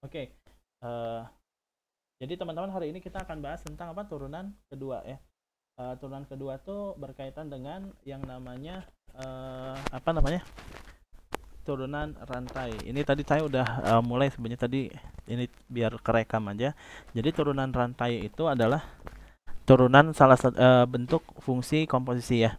Oke, eh, jadi teman-teman hari ini kita akan bahas tentang apa turunan kedua ya. Turunan kedua tuh berkaitan dengan yang namanya apa namanya turunan rantai. Ini tadi saya udah mulai sebenarnya tadi ini biar kerekam aja. Jadi turunan rantai itu adalah turunan salah satu bentuk fungsi komposisi ya.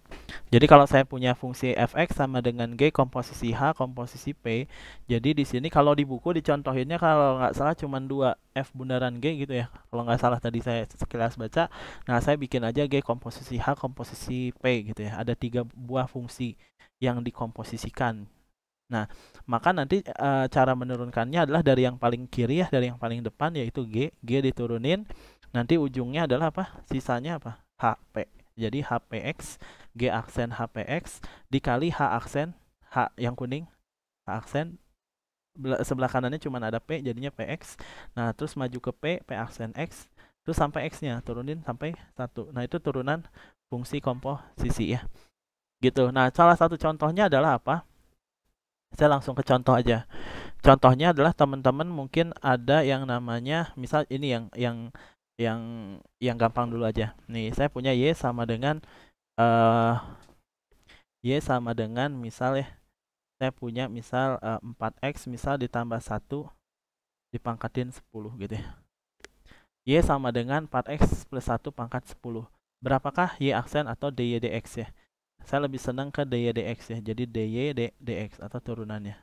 Jadi kalau saya punya fungsi fx sama dengan g komposisi h komposisi p. Jadi di sini kalau di buku dicontohinnya kalau nggak salah cuma dua f bundaran g gitu ya. Kalau nggak salah tadi saya sekilas baca. Nah saya bikin aja g komposisi h komposisi p gitu ya. Ada tiga buah fungsi yang dikomposisikan. Nah, maka nanti cara menurunkannya adalah dari yang paling kiri ya, dari yang paling depan yaitu G. G diturunin, nanti ujungnya adalah apa? Sisanya apa? HP. Jadi HPX, G aksen HPX dikali H aksen H yang kuning, H aksen sebelah kanannya cuma ada P jadinya PX. Nah, terus maju ke P aksen X, terus sampai X-nya turunin sampai 1. Nah, itu turunan fungsi komposisi ya. Gitu. Nah, salah satu contohnya adalah apa? Saya langsung ke contoh aja. Contohnya adalah teman-teman mungkin ada yang namanya misal ini yang yang gampang dulu aja. Nih, saya punya y sama dengan eh misal ya. Saya punya misal 4x misal ditambah 1 dipangkatin 10 gitu ya. Y sama dengan 4x plus 1 pangkat 10. Berapakah y aksen atau dy dx ya? Saya lebih senang ke dy dx ya. Jadi dy dx atau turunannya.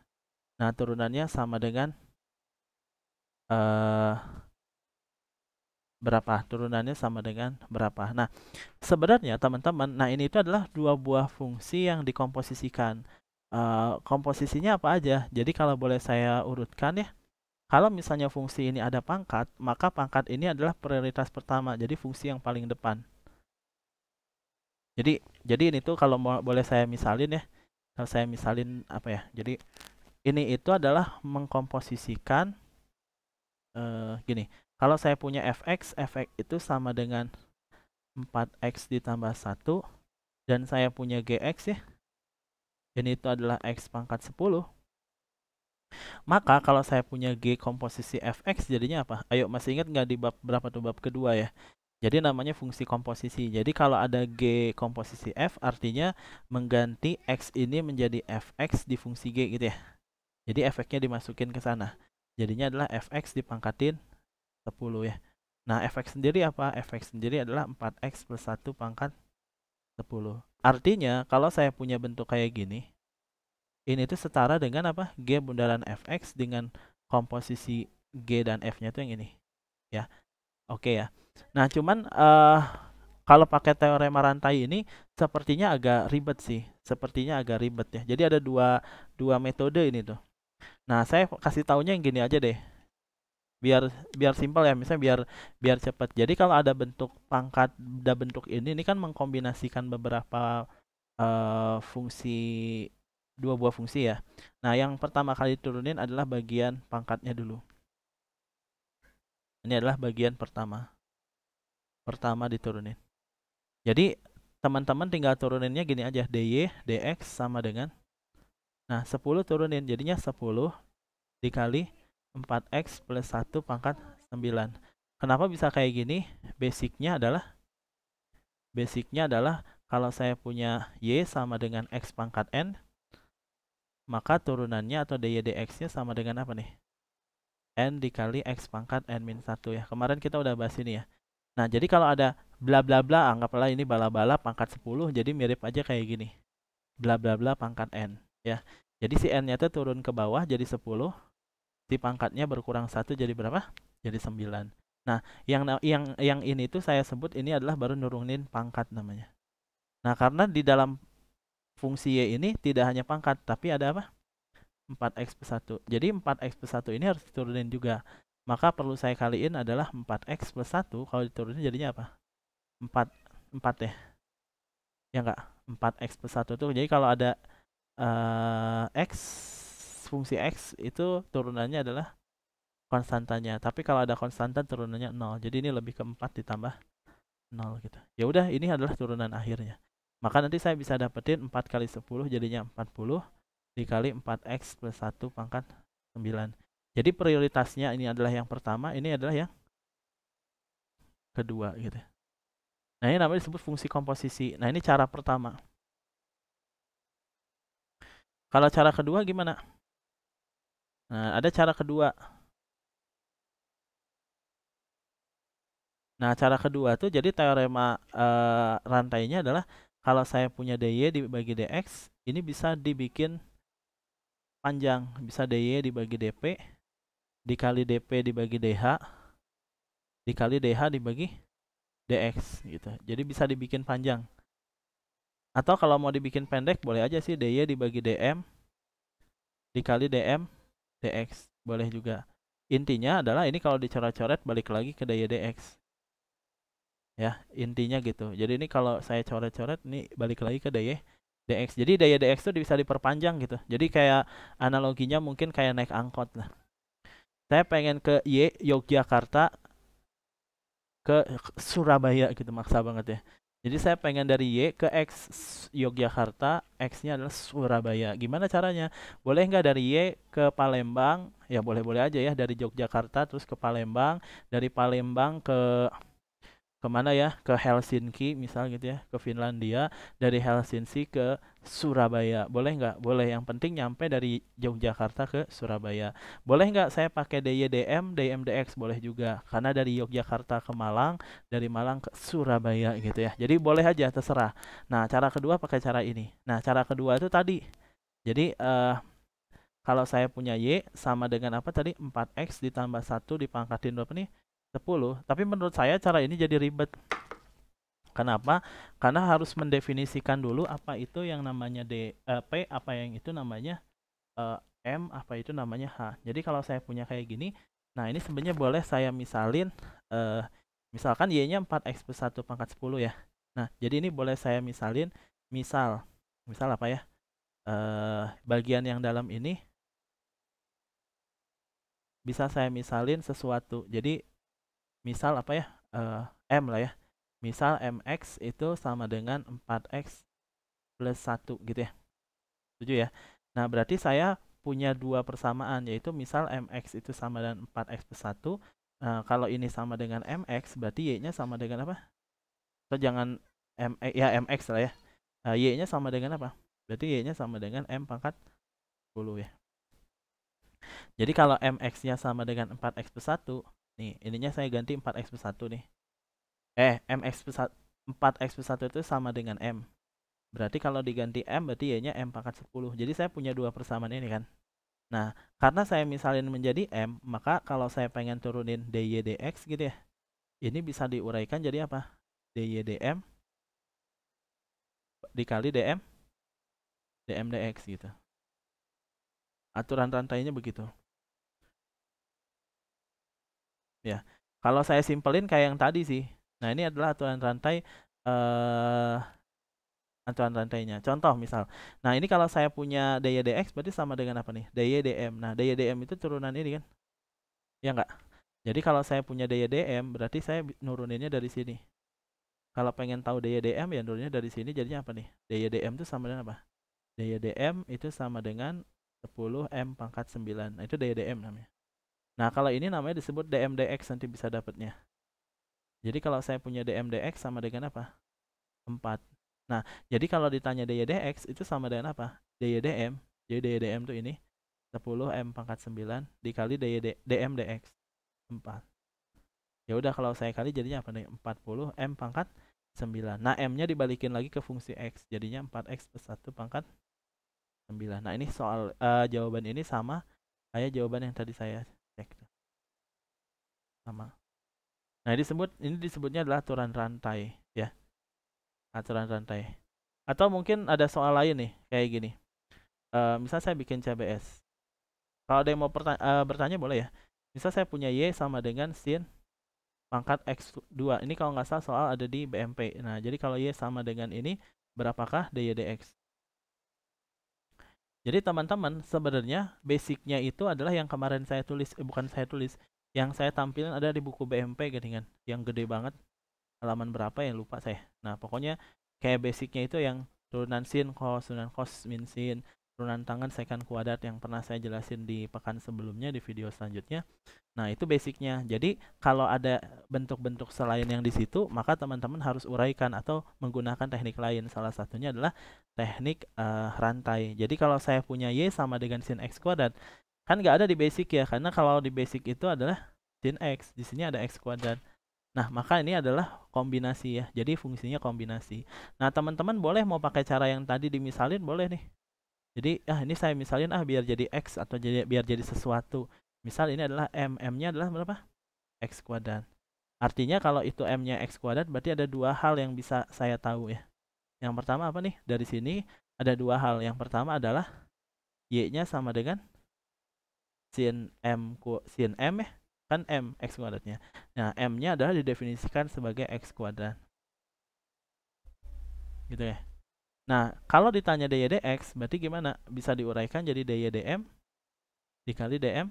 Nah, turunannya sama dengan eh berapa? Turunannya sama dengan berapa? Nah, sebenarnya teman-teman, nah ini itu adalah dua buah fungsi yang dikomposisikan. Komposisinya apa aja? Jadi kalau boleh saya urutkan ya, kalau misalnya fungsi ini ada pangkat, maka pangkat ini adalah prioritas pertama. Jadi fungsi yang paling depan. Jadi ini tuh kalau boleh saya misalin ya, kalau saya misalin apa ya? Jadi ini itu adalah mengkomposisikan gini. Kalau saya punya fx itu sama dengan 4x ditambah 1 dan saya punya gx ya. Dan itu adalah x pangkat 10. Maka kalau saya punya g komposisi fx jadinya apa? Ayo masih ingat nggak di bab berapa tuh bab kedua ya? Jadi namanya fungsi komposisi. Jadi kalau ada g komposisi f artinya mengganti x ini menjadi fx di fungsi g gitu ya. Jadi efeknya dimasukin ke sana. Jadinya adalah fx dipangkatin 10 ya. Nah, fx sendiri apa? Fx sendiri adalah 4x plus 1 pangkat 10. Artinya, kalau saya punya bentuk kayak gini, ini tuh setara dengan apa? G bundaran fx dengan komposisi G dan F-nya tuh yang ini. Ya, oke ya. Nah, cuman kalau pakai teorema rantai ini sepertinya agak ribet sih. Sepertinya agak ribet ya. Jadi ada dua metode ini tuh. Nah, saya kasih taunya yang gini aja deh. Biar biar simpel ya, misalnya biar biar cepat. Jadi kalau ada bentuk pangkat, ada bentuk ini kan mengkombinasikan beberapa fungsi, dua buah fungsi ya. Nah, yang pertama kali turunin adalah bagian pangkatnya dulu. Ini adalah bagian pertama. Pertama diturunin. Jadi teman-teman tinggal turuninnya gini aja, dy dx sama dengan, nah 10 turunin jadinya 10 dikali 4x plus 1 pangkat 9. Kenapa bisa kayak gini? Basicnya adalah kalau saya punya y sama dengan x pangkat n, maka turunannya atau dy dx-nya sama dengan apa nih? N dikali x pangkat n min 1 ya. Kemarin kita udah bahas ini ya. Nah, jadi kalau ada bla bla bla, anggaplah ini bala-bala pangkat 10, jadi mirip aja kayak gini. Bla bla bla pangkat n ya. Jadi si n-nya tuh turun ke bawah jadi 10, si pangkatnya berkurang 1 jadi berapa? Jadi 9. Nah, yang ini tuh saya sebut ini adalah baru nurunin pangkat namanya. Nah, karena di dalam fungsi y ini tidak hanya pangkat, tapi ada apa? 4x plus 1. Jadi 4x plus 1 ini harus diturunin juga. Maka perlu saya kaliin adalah 4x plus 1. Kalau diturunin jadinya apa? 4. 4 ya. Ya enggak? 4x plus 1 tuh. Jadi kalau ada x, fungsi x itu turunannya adalah konstantanya. Tapi kalau ada konstanta turunannya 0. Jadi ini lebih ke 4 ditambah 0 gitu. Ya udah, ini adalah turunan akhirnya. Maka nanti saya bisa dapetin 4 kali 10 jadinya 40 dikali 4x plus 1 pangkat 9. Jadi prioritasnya ini adalah yang pertama, ini adalah yang kedua gitu. Nah, ini namanya disebut fungsi komposisi. Nah, ini cara pertama. Kalau cara kedua gimana? Nah, ada cara kedua. Nah, cara kedua tuh jadi teorema rantainya adalah kalau saya punya dy dibagi dx, ini bisa dibikin panjang. Bisa dy dibagi dp, dikali dp dibagi dh, dikali dh dibagi dx gitu. Jadi bisa dibikin panjang. Atau kalau mau dibikin pendek boleh aja sih dy dibagi dm dikali dm dx. Boleh juga. Intinya adalah ini kalau dicoret-coret balik lagi ke dy dx. Ya, intinya gitu. Jadi ini kalau saya coret-coret ini balik lagi ke dy dx. Jadi dy dx itu bisa diperpanjang gitu. Jadi kayak analoginya mungkin kayak naik angkot lah. Saya pengen ke Y Yogyakarta ke Surabaya gitu, maksa banget ya. Jadi saya pengen dari Y ke X Yogyakarta, X-nya adalah Surabaya. Gimana caranya? Boleh nggak dari Y ke Palembang? Ya boleh-boleh aja ya, dari Yogyakarta terus ke Palembang, dari Palembang ke kemana ya, ke Helsinki misal gitu ya, ke Finlandia, dari Helsinki ke Surabaya, boleh nggak? Boleh, yang penting nyampe dari Yogyakarta ke Surabaya. Boleh nggak saya pakai DYDM DMDX? Boleh juga, karena dari Yogyakarta ke Malang, dari Malang ke Surabaya gitu ya, jadi boleh aja, terserah. Nah, cara kedua pakai cara ini. Nah, cara kedua itu tadi, jadi kalau saya punya Y sama dengan apa tadi, 4X ditambah 1 dipangkatin berapa nih, 10. Tapi menurut saya cara ini jadi ribet. Kenapa? Karena harus mendefinisikan dulu apa itu yang namanya P, apa yang itu namanya eh, M, apa itu namanya H. Jadi kalau saya punya kayak gini, nah ini sebenarnya boleh saya misalin, eh, misalkan Y-nya 4X plus 1 pangkat 10 ya. Nah, jadi ini boleh saya misalin, misal apa ya, bagian yang dalam ini bisa saya misalin sesuatu. Jadi misal apa ya, M lah ya. Misal MX itu sama dengan 4X plus 1 gitu ya. Setuju ya? Nah, berarti saya punya dua persamaan, yaitu misal MX itu sama dengan 4X plus 1. Nah, kalau ini sama dengan MX, berarti Y-nya sama dengan apa? Atau jangan ya MX lah ya. Y-nya sama dengan apa? Berarti Y-nya sama dengan M pangkat 10 ya. Jadi kalau MX-nya sama dengan 4X plus 1, nih, ininya saya ganti 4X plus 1 nih. MX plus 1, 4X plus 1 itu sama dengan M. Berarti kalau diganti M, berarti Y-nya M pangkat 10. Jadi saya punya dua persamaan ini kan. Nah, karena saya misalin menjadi M, maka kalau saya pengen turunin dy dx gitu ya, ini bisa diuraikan jadi apa? Dy dm dikali dm dx gitu. Aturan rantainya begitu. Ya. Kalau saya simpelin kayak yang tadi sih. Nah, ini adalah aturan rantai, aturan rantainya. Contoh misal. Nah, ini kalau saya punya dy dx berarti sama dengan apa nih? Dy dm. Nah, dy dm itu turunan ini kan? Ya enggak? Jadi kalau saya punya dy dm berarti saya nuruninnya dari sini. Kalau pengen tahu dy dm ya nuruninnya dari sini, jadinya apa nih? Dy dm itu sama dengan apa? Dy dm itu sama dengan 10 M pangkat 9. Nah, itu dy dm namanya. Nah, kalau ini namanya disebut dm dx, nanti bisa dapatnya. Jadi kalau saya punya dm dx sama dengan apa? 4. Nah, jadi kalau ditanya dy dx itu sama dengan apa? Dy dm. Jadi dy dm itu ini 10 M pangkat 9 dikali dm dx 4. Ya udah, kalau saya kali jadinya apa nih? 40 M pangkat 9. Nah, M-nya dibalikin lagi ke fungsi X. Jadinya 4X plus 1 pangkat 9. Nah, ini soal jawaban ini sama kayak jawaban yang tadi saya cek. Sama. Nah, ini disebutnya adalah aturan rantai ya. Aturan rantai. Atau mungkin ada soal lain nih, kayak gini. Misal saya bikin CBS. Kalau ada yang mau bertanya boleh ya. Misal saya punya Y sama dengan sin pangkat X2. Ini kalau nggak salah soal ada di BMP. Nah, jadi kalau Y sama dengan ini, berapakah dy dx? Jadi teman-teman, sebenarnya basicnya itu adalah yang kemarin saya tulis, bukan saya tulis, yang saya tampilin ada di buku BMP kan, yang gede banget, halaman berapa ya lupa saya. Nah, pokoknya kayak basicnya itu yang turunan sin cos min sin, turunan tangan secant kuadrat yang pernah saya jelasin di pekan sebelumnya di video selanjutnya. Nah, itu basicnya. Jadi kalau ada bentuk-bentuk selain yang di situ, maka teman-teman harus uraikan atau menggunakan teknik lain. Salah satunya adalah teknik rantai. Jadi kalau saya punya Y sama dengan sin X kuadrat, kan nggak ada di basic ya, karena kalau di basic itu adalah sin X, di sini ada X kuadrat. Nah, maka ini adalah kombinasi ya. Jadi fungsinya kombinasi. Nah, teman-teman boleh mau pakai cara yang tadi dimisalin, boleh nih. Jadi, ini saya misalin biar jadi X atau biar jadi sesuatu. Misal ini adalah M. M-nya adalah berapa? X kuadrat. Artinya kalau itu M-nya X kuadrat, berarti ada dua hal yang bisa saya tahu ya. Yang pertama apa nih? Dari sini ada dua hal. Yang pertama adalah Y-nya sama dengan sin M ya. Kan M X kuadratnya. Nah, M-nya adalah didefinisikan sebagai X kuadrat. Gitu ya. Nah, kalau ditanya dy dx, berarti gimana? Bisa diuraikan jadi dy dm dikali dm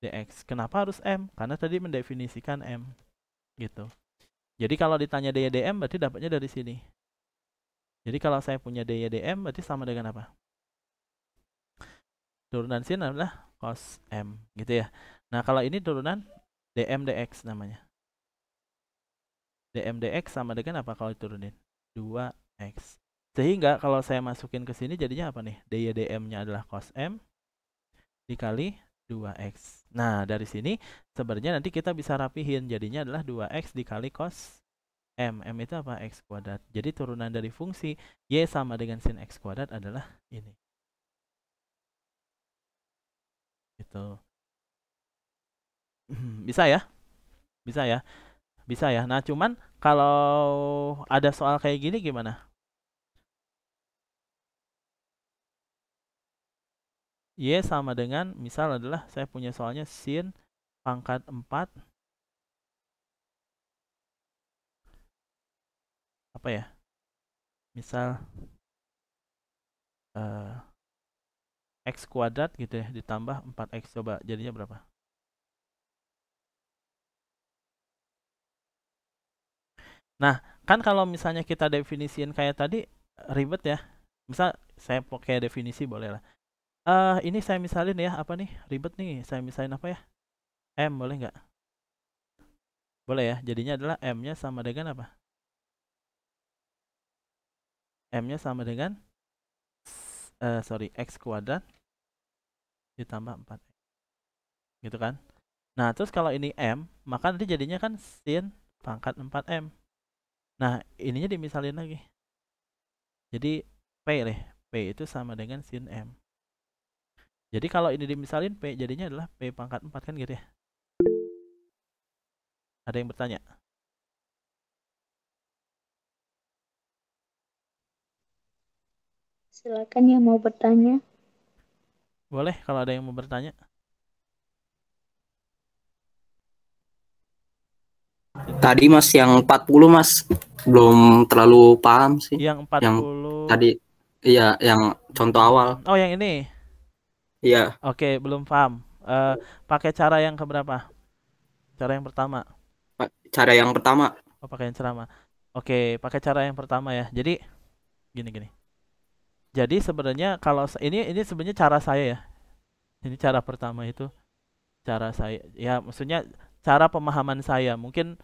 dx. Kenapa harus m? Karena tadi mendefinisikan m. Gitu. Jadi kalau ditanya dy dm, berarti dapatnya dari sini. Jadi kalau saya punya dy dm, berarti sama dengan apa? Turunan sin adalah cos m. Gitu ya. Nah, kalau ini turunan dm dx namanya. Dm dx sama dengan apa kalau diturunin? 2x. Sehingga kalau saya masukin ke sini jadinya apa nih? Dy dm-nya adalah cos m dikali 2x. Nah, dari sini sebenarnya nanti kita bisa rapihin. Jadinya adalah 2x dikali cos m. M itu apa? X kuadrat. Jadi turunan dari fungsi y sama dengan sin x kuadrat adalah ini. Gitu. Bisa ya? Bisa ya? Bisa ya. Nah, cuman kalau ada soal kayak gini gimana? Y sama dengan, misal adalah saya punya soalnya sin pangkat 4 apa ya? Misal X kuadrat gitu ya, ditambah 4x. Coba jadinya berapa? Nah, kan kalau misalnya kita definisiin kayak tadi, ribet ya. Misal saya pakai definisi boleh lah. Ini saya misalin ya, apa nih? Ribet nih, saya misalin apa ya? M, boleh nggak? Boleh ya, jadinya adalah M-nya sama dengan apa? M-nya sama dengan, X kuadrat ditambah 4x. Gitu kan? Nah, terus kalau ini M, maka nanti jadinya kan sin pangkat 4M. Nah, ininya dimisalin lagi. Jadi, P deh. P itu sama dengan sin M. Jadi kalau ini dimisalin P, jadinya adalah P pangkat 4 kan gitu ya. Ada yang bertanya? Silakan yang mau bertanya. Boleh kalau ada yang mau bertanya. Tadi Mas yang 40 Mas belum terlalu paham sih. Yang 40. Yang tadi iya yang contoh awal. Oh, yang ini. Iya. Oke, belum paham. Pakai cara yang keberapa? Cara yang pertama. Cara yang pertama. Oh, pakai yang pertama. Oke, pakai cara yang pertama ya. Jadi gini. Jadi sebenarnya kalau ini sebenarnya cara saya ya. Ini cara pertama itu cara saya. Ya, maksudnya cara pemahaman saya. Mungkin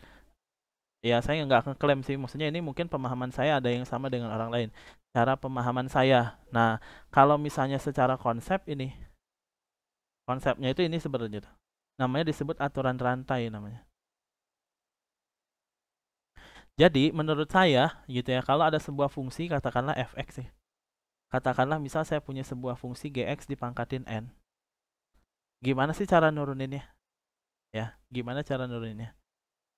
ya saya nggak ngeklaim sih. Maksudnya ini mungkin pemahaman saya ada yang sama dengan orang lain. Cara pemahaman saya. Nah, kalau misalnya secara konsep ini, konsepnya itu ini sebenarnya tuh. Namanya disebut aturan rantai namanya. Jadi menurut saya gitu ya, kalau ada sebuah fungsi katakanlah fx sih. Katakanlah misal saya punya sebuah fungsi gx dipangkatin n. Gimana sih cara nuruninnya? Ya, gimana cara nuruninnya?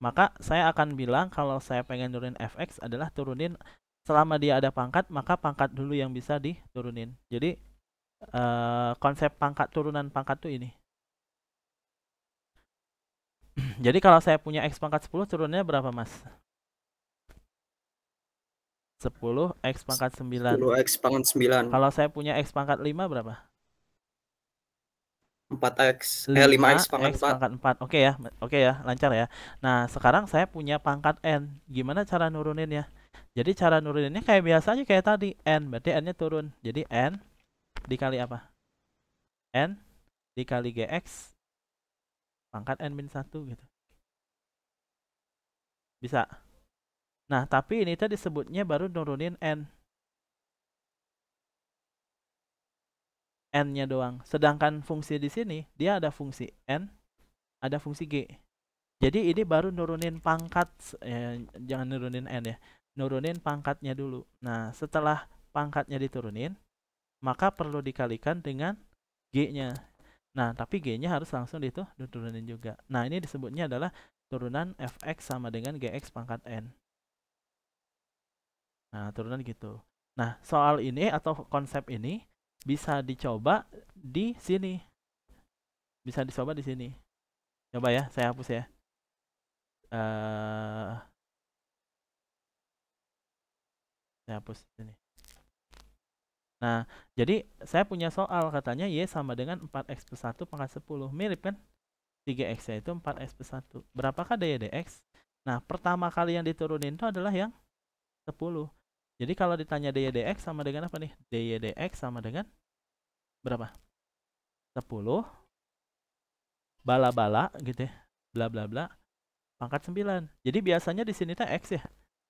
Maka saya akan bilang kalau saya pengen nurunin fx adalah turunin selama dia ada pangkat, maka pangkat dulu yang bisa diturunin. Jadi konsep pangkat turunan pangkat tuh ini. Jadi kalau saya punya x pangkat 10 turunnya berapa, Mas? 10 x pangkat 9. 10 x pangkat 9. Kalau saya punya x pangkat 5 berapa? 4x. 5x 5x pangkat 4. Oke ya. Oke ya, lancar ya. Nah, sekarang saya punya pangkat n. Gimana cara nuruninnya? Jadi cara nuruninnya kayak biasa aja kayak tadi, n. Berarti n-nya turun. Jadi n dikali apa? N dikali GX pangkat N-1 gitu. Bisa. Nah, tapi ini tadi disebutnya baru nurunin N. N-nya doang. Sedangkan fungsi di sini, dia ada fungsi N, ada fungsi G. Jadi ini baru nurunin pangkat, jangan nurunin N ya. Nurunin pangkatnya dulu. Nah, setelah pangkatnya diturunin, maka perlu dikalikan dengan G-nya. Nah, tapi G-nya harus langsung diturunin juga. Nah, ini disebutnya adalah turunan fx sama dengan gx pangkat n. Nah, turunan gitu. Nah, soal ini atau konsep ini bisa dicoba di sini. Bisa dicoba di sini. Coba ya, saya hapus ya. Saya hapus sini. Nah, jadi saya punya soal katanya Y sama dengan 4x plus 1 pangkat 10. Mirip kan? 3x-nya itu 4x plus 1. Berapakah daya dx? Nah, pertama kali yang diturunin itu adalah yang 10. Jadi kalau ditanya daya dx sama dengan apa nih? Daya dx sama dengan berapa? 10 bala-bala gitu ya. Bla bla bla pangkat 9. Jadi biasanya di sini tuh x ya.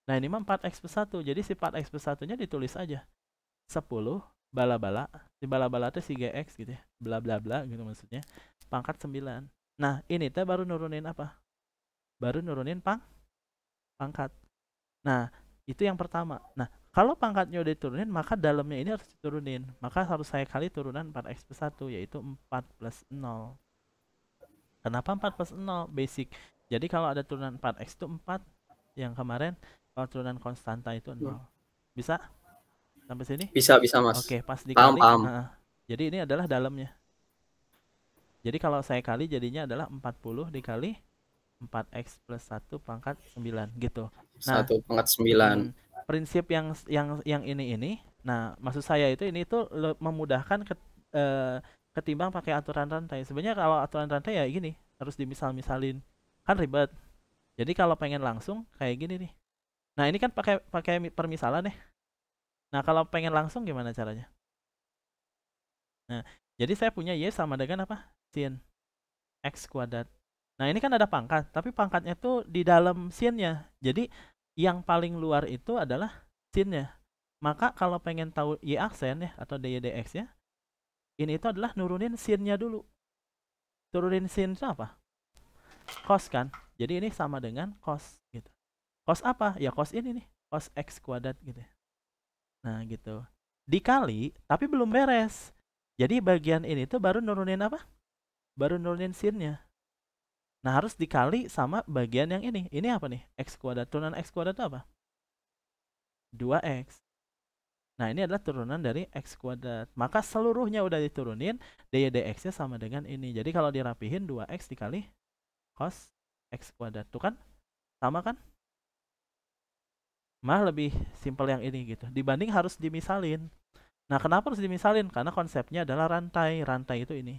Nah, ini mah 4x plus 1. Jadi si 4x plus 1-nya ditulis aja. 10 bala-bala. Si bala-bala itu si gx gitu ya. Bla bla bla gitu maksudnya. Pangkat 9. Nah, ini teh baru nurunin apa? Baru nurunin pangkat. Nah, itu yang pertama. Nah, kalau pangkatnya udah diturunin, maka dalamnya ini harus diturunin. Maka harus saya kali turunan 4x plus 1, yaitu 4 plus 0. Kenapa 4 plus 0? Basic. Jadi kalau ada turunan 4x itu 4. Yang kemarin, kalau turunan konstanta itu 0. Bisa? Sampai sini? Bisa Mas. Oke, pas dikali. Paham. Jadi ini adalah dalamnya. Jadi kalau saya kali jadinya adalah 40 dikali 4x plus 1 pangkat 9 gitu. Nah, 1 pangkat 9. Prinsip yang ini. Nah, maksud saya itu ini tuh memudahkan ketimbang pakai aturan rantai. Sebenarnya kalau aturan rantai ya gini, harus dimisal-misalin. Kan ribet. Jadi kalau pengen langsung kayak gini nih. Nah, ini kan pakai permisalan nih. Nah, kalau pengen langsung gimana caranya? Nah, jadi saya punya Y sama dengan apa? Sin X kuadrat. Nah, ini kan ada pangkat, tapi pangkatnya tuh di dalam sinnya. Jadi yang paling luar itu adalah sinnya. Maka kalau pengen tahu Y aksen ya atau dy dx ya, ini itu adalah nurunin sinnya dulu. Turunin sin itu apa? Cos kan. Jadi ini sama dengan cos gitu. Cos apa? Ya cos ini nih, cos X kuadrat gitu. Nah, gitu. Dikali, tapi belum beres. Jadi bagian ini tuh baru nurunin apa? Baru nurunin sinnya. Nah, harus dikali sama bagian yang ini. Ini apa nih? X kuadrat. Turunan X kuadrat itu apa? 2X. Nah, ini adalah turunan dari X kuadrat. Maka seluruhnya udah diturunin, dy dx-nya sama dengan ini. Jadi kalau dirapihin 2X dikali cos X kuadrat. Tuh kan? Sama kan? Mah lebih simpel yang ini gitu. Dibanding harus dimisalin. Nah, kenapa harus dimisalin? Karena konsepnya adalah rantai. Rantai itu ini.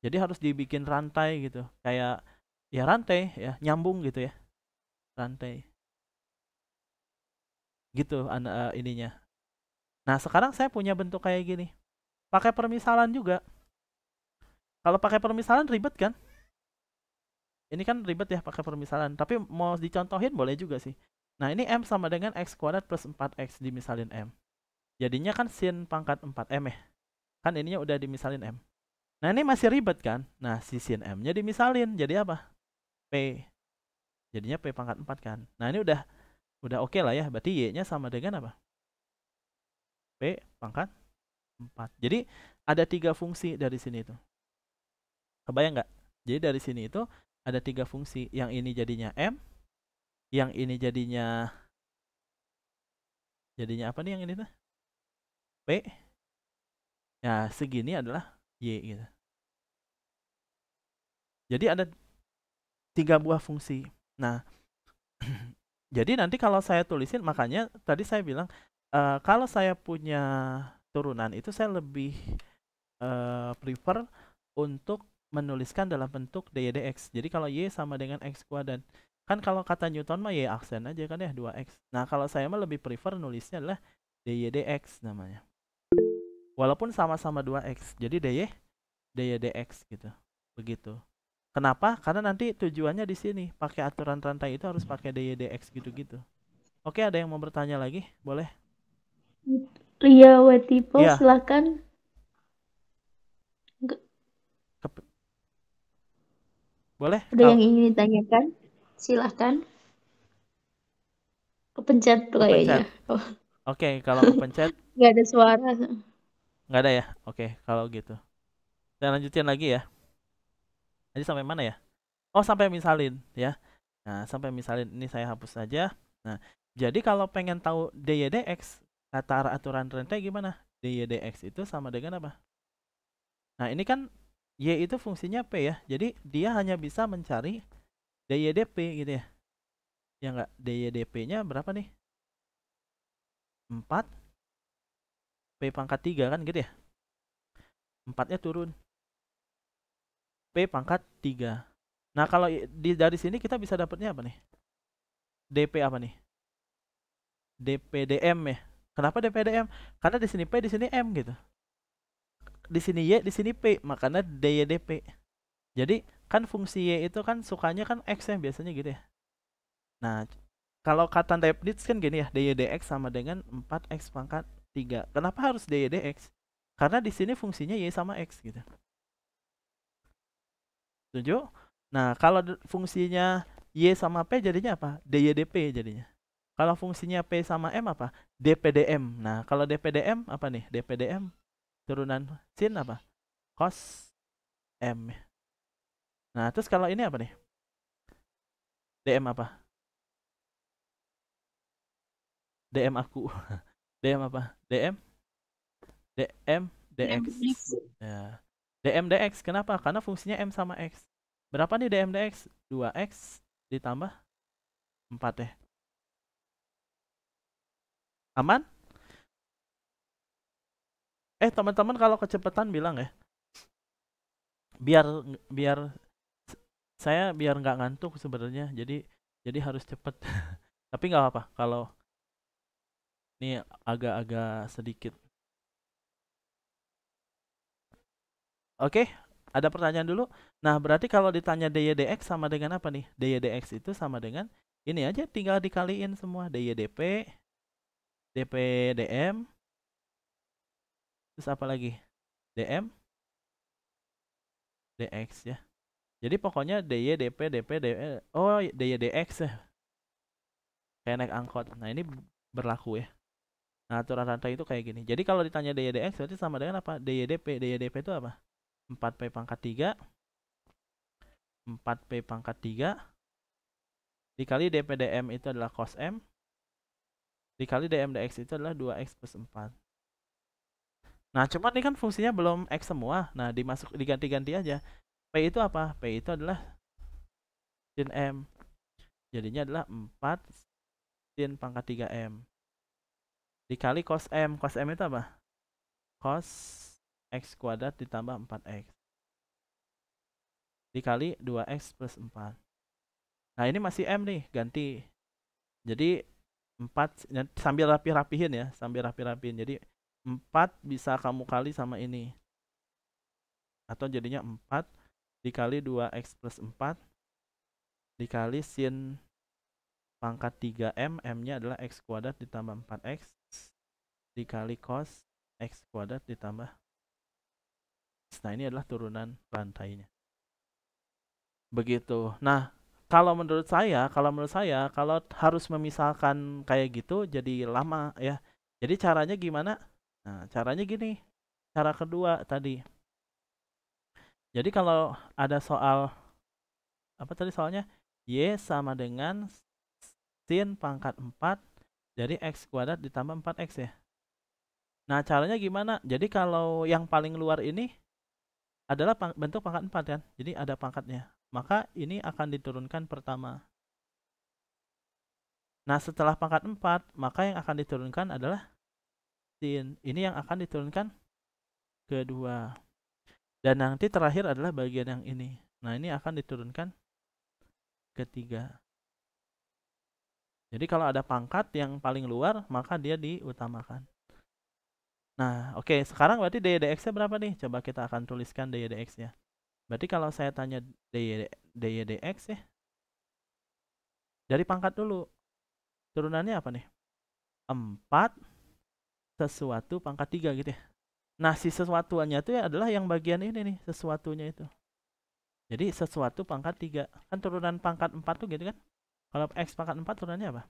Jadi harus dibikin rantai gitu. Kayak ya rantai ya, nyambung gitu ya. Rantai. Gitu ininya. Nah, sekarang saya punya bentuk kayak gini. Pakai permisalan juga. Kalau pakai permisalan ribet kan? Ini kan ribet ya pakai permisalan. Tapi mau dicontohin boleh juga sih. Nah, ini M sama dengan X kuadrat plus 4X dimisalin M. Jadinya kan sin pangkat 4M ya. Kan ininya udah dimisalin M. Nah, ini masih ribet kan? Nah, si sin M-nya dimisalin. Jadi apa? P. Jadinya P pangkat 4 kan. Nah, ini udah oke lah ya. Berarti Y-nya sama dengan apa? P pangkat 4. Jadi ada 3 fungsi dari sini itu. Kebayang nggak? Jadi dari sini itu ada 3 fungsi. Yang ini jadinya M. Yang ini jadinya apa nih yang ini tuh? P. Ya, segini adalah Y gitu. Jadi ada 3 buah fungsi. Nah, jadi nanti kalau saya tulisin, makanya tadi saya bilang kalau saya punya turunan itu saya lebih prefer untuk menuliskan dalam bentuk dy dx. Jadi kalau Y sama dengan X kuadrat. Kan kalau kata Newton mah Y aksen aja kan ya 2X. Nah, kalau saya mah lebih prefer nulisnya adalah dy dx namanya. walaupun sama-sama 2x. Jadi dy dx gitu. Begitu. Kenapa? Karena nanti tujuannya di sini pakai aturan rantai itu harus pakai dy dx gitu-gitu. Oke, ada yang mau bertanya lagi? Boleh? Ria Wetipo, Iya. silakan. Boleh? Ada yang ingin ditanyakan? Silahkan. Kepencet tuh Kepencet. kayaknya. Oh, Oke, kalau kepencet nggak ada suara. nggak ada ya? Oke, kalau gitu. Saya lanjutin lagi ya. Jadi sampai mana ya? Oh, sampai misalin ya. Nah, sampai misalin ini saya hapus saja. Nah, jadi kalau pengen tahu dy dx, kata aturan rantai gimana? Dy dx itu sama dengan apa? Nah, ini kan y itu fungsinya p ya. Jadi dia hanya bisa mencari dy dp gitu ya. Ya enggak, dy dp-nya berapa nih? 4 p pangkat 3 kan gitu ya. 4-nya turun. P pangkat 3. Nah, kalau dari sini kita bisa dapatnya apa nih? DP apa nih? DPDM ya. Kenapa DPDM? Karena di sini P, di sini M gitu. Di sini Y, di sini P, makanya DYDP. Jadi kan fungsi Y itu kan sukanya kan X ya biasanya gitu ya. Nah, kalau kata Leibniz kan gini ya, dy dx sama dengan 4x pangkat 3. Kenapa harus dy dx? Karena di sini fungsinya Y sama X gitu. Setuju? Nah, kalau fungsinya Y sama P jadinya apa? DYDP jadinya. Kalau fungsinya P sama M apa? DPDM. Nah, kalau DPDM apa nih? DPDM turunan sin apa? Cos M. Nah, terus kalau ini apa nih? DM apa? DM aku. DM apa? DM dx. Ya. DM dx kenapa? Karena fungsinya M sama X. Berapa nih DM dx? 2x ditambah 4 ya. Aman? Teman-teman kalau kecepatan bilang ya. Biar biar saya biar nggak ngantuk sebenarnya. Jadi harus cepet. Tapi nggak apa-apa kalau ini agak-agak sedikit. Oke, ada pertanyaan dulu. Nah, berarti kalau ditanya dy dx sama dengan apa nih? Dy dx itu sama dengan ini aja, tinggal dikaliin semua. Dy dp, dp dm, terus apa lagi? dm, dx ya. Jadi pokoknya dy dp, dp, oh dy dx ya. Kayak naik angkot. Nah, ini berlaku ya. Nah, aturan rantai itu kayak gini. Jadi kalau ditanya dy dx berarti sama dengan apa? Dy dp. Dy dp itu apa? 4p pangkat 3, 4p pangkat 3 dikali dp dm itu adalah cos m, dikali dm dx itu adalah 2x plus 4. Nah, cuman ini kan fungsinya belum x semua. Nah, diganti-ganti aja. P itu apa? P itu adalah sin m. Jadinya adalah 4 sin pangkat 3m. Dikali cos m. Cos m itu apa? Cos x kuadrat ditambah 4x. Dikali 2x plus 4. Nah, ini masih m nih, ganti. Jadi 4 sambil rapi-rapihin ya, sambil rapi-rapihin. Jadi 4 bisa kamu kali sama ini. Atau jadinya 4 dikali 2x plus 4 dikali sin pangkat 3m, m-nya adalah x kuadrat ditambah 4x dikali cos x kuadrat ditambah. Nah, ini adalah turunan rantainya. Begitu. Nah, kalau menurut saya kalau harus memisalkan kayak gitu jadi lama ya. Jadi caranya gimana? Nah, caranya gini. Cara kedua tadi. Jadi kalau ada soal apa tadi soalnya? Y sama dengan sin pangkat 4 dari x kuadrat ditambah 4x ya. Nah, caranya gimana? Jadi kalau yang paling luar ini adalah bentuk pangkat 4 kan. Jadi ada pangkatnya. Maka ini akan diturunkan pertama. Nah, setelah pangkat 4, maka yang akan diturunkan adalah sin. Ini yang akan diturunkan kedua. Dan nanti terakhir adalah bagian yang ini. Nah, ini akan diturunkan ketiga. Jadi kalau ada pangkat yang paling luar, maka dia diutamakan. Nah, oke, sekarang berarti dy dx-nya berapa nih? Coba kita akan tuliskan dy dx-nya. Berarti kalau saya tanya dy dx ya, dari pangkat dulu. Turunannya apa nih? 4 sesuatu pangkat 3 gitu ya. Nah, si sesuatuannya itu ya adalah yang bagian ini nih, sesuatunya itu. Jadi sesuatu pangkat 3. Kan turunan pangkat 4 tuh gitu kan? Kalau x pangkat 4 turunannya apa?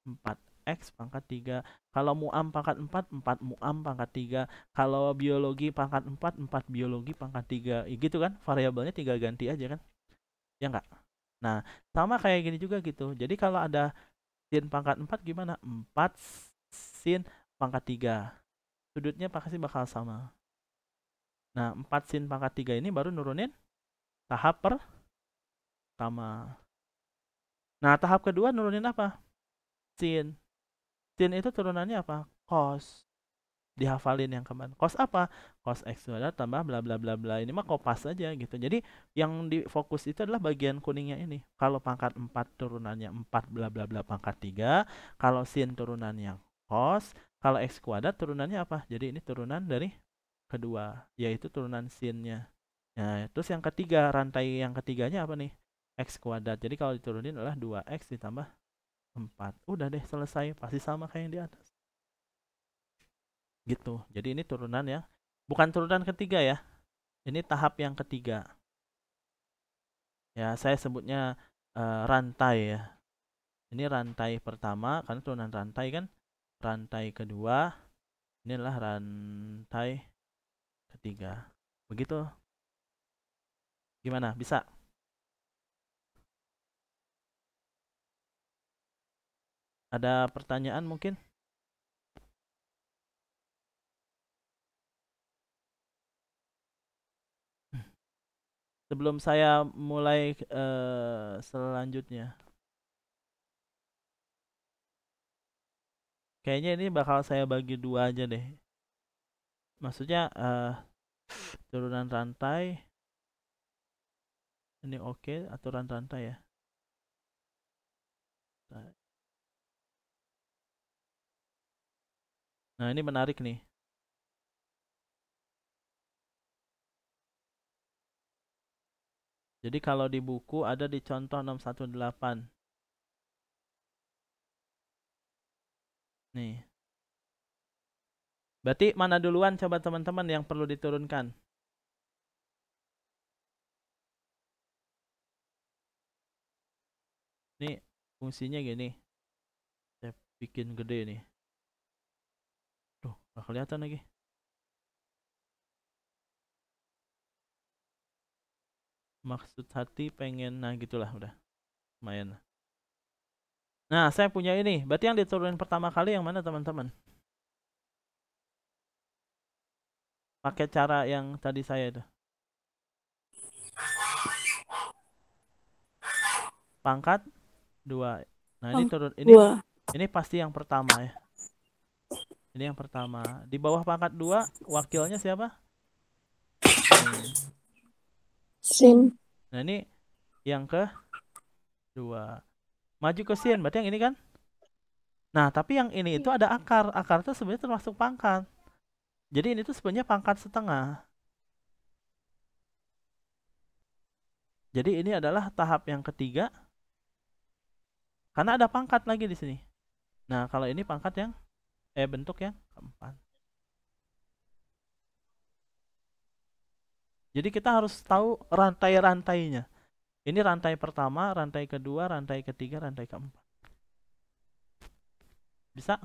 4x pangkat 3. Kalau muam pangkat 4, 4 muam pangkat 3. Kalau biologi pangkat 4, 4 biologi pangkat 3. Ya gitu kan? Variabelnya tinggal ganti aja kan? Ya enggak? Nah, sama kayak gini juga gitu. Jadi kalau ada sin pangkat 4 gimana? 4 sin pangkat 3. Sudutnya pasti bakal sama. Nah, 4 sin pangkat 3 ini baru nurunin tahap pertama. Nah, tahap kedua nurunin apa? Sin. Sin itu turunannya apa? Cos. Dihafalin yang kemarin. Cos apa? Cos x kuadrat tambah bla bla bla bla. Ini mah kopas aja gitu. Jadi yang difokus itu adalah bagian kuningnya ini. Kalau pangkat 4 turunannya 4 bla bla bla pangkat 3. Kalau sin turunannya cos. Kalau x kuadrat turunannya apa? Jadi ini turunan dari kedua, yaitu turunan sinnya. Nah, terus yang ketiga, rantai yang ketiganya apa nih? X kuadrat. Jadi kalau diturunin adalah 2x ditambah 4. Udah deh, selesai. Pasti sama kayak yang di atas. Gitu. Jadi ini turunan ya. Bukan turunan ketiga ya. Ini tahap yang ketiga. Ya, saya sebutnya rantai ya. Ini rantai pertama, karena turunan rantai kan. Rantai kedua, ini adalah rantai ketiga. Begitu. Gimana? Bisa? Ada pertanyaan mungkin? Sebelum saya mulai selanjutnya. Kayaknya ini bakal saya bagi dua aja deh. Maksudnya turunan rantai. Ini oke, aturan rantai ya. Nah, ini menarik nih. Jadi kalau di buku ada di contoh 618. Nih. Berarti mana duluan coba teman-teman yang perlu diturunkan? Nih, fungsinya gini. Saya bikin gede nih. Tuh, gak kelihatan lagi. Maksud hati pengen, nah gitulah udah. Lumayan. Nah, saya punya ini. Berarti yang diturunin pertama kali yang mana teman-teman? Pakai cara yang tadi saya itu. Pangkat 2. Nah, ini turun ini pasti yang pertama ya. Ini yang pertama. Di bawah pangkat 2 wakilnya siapa? Sin. Nah, ini yang ke 2. Maju ke sin, berarti yang ini kan? Nah, tapi yang ini itu ada akar. Akar itu sebenarnya termasuk pangkat. Jadi ini tuh sebenarnya pangkat setengah. Jadi ini adalah tahap yang ketiga. Karena ada pangkat lagi di sini. Nah, kalau ini pangkat yang bentuk yang keempat. Jadi kita harus tahu rantai-rantainya. Ini rantai pertama, rantai kedua, rantai ketiga, rantai keempat. Bisa?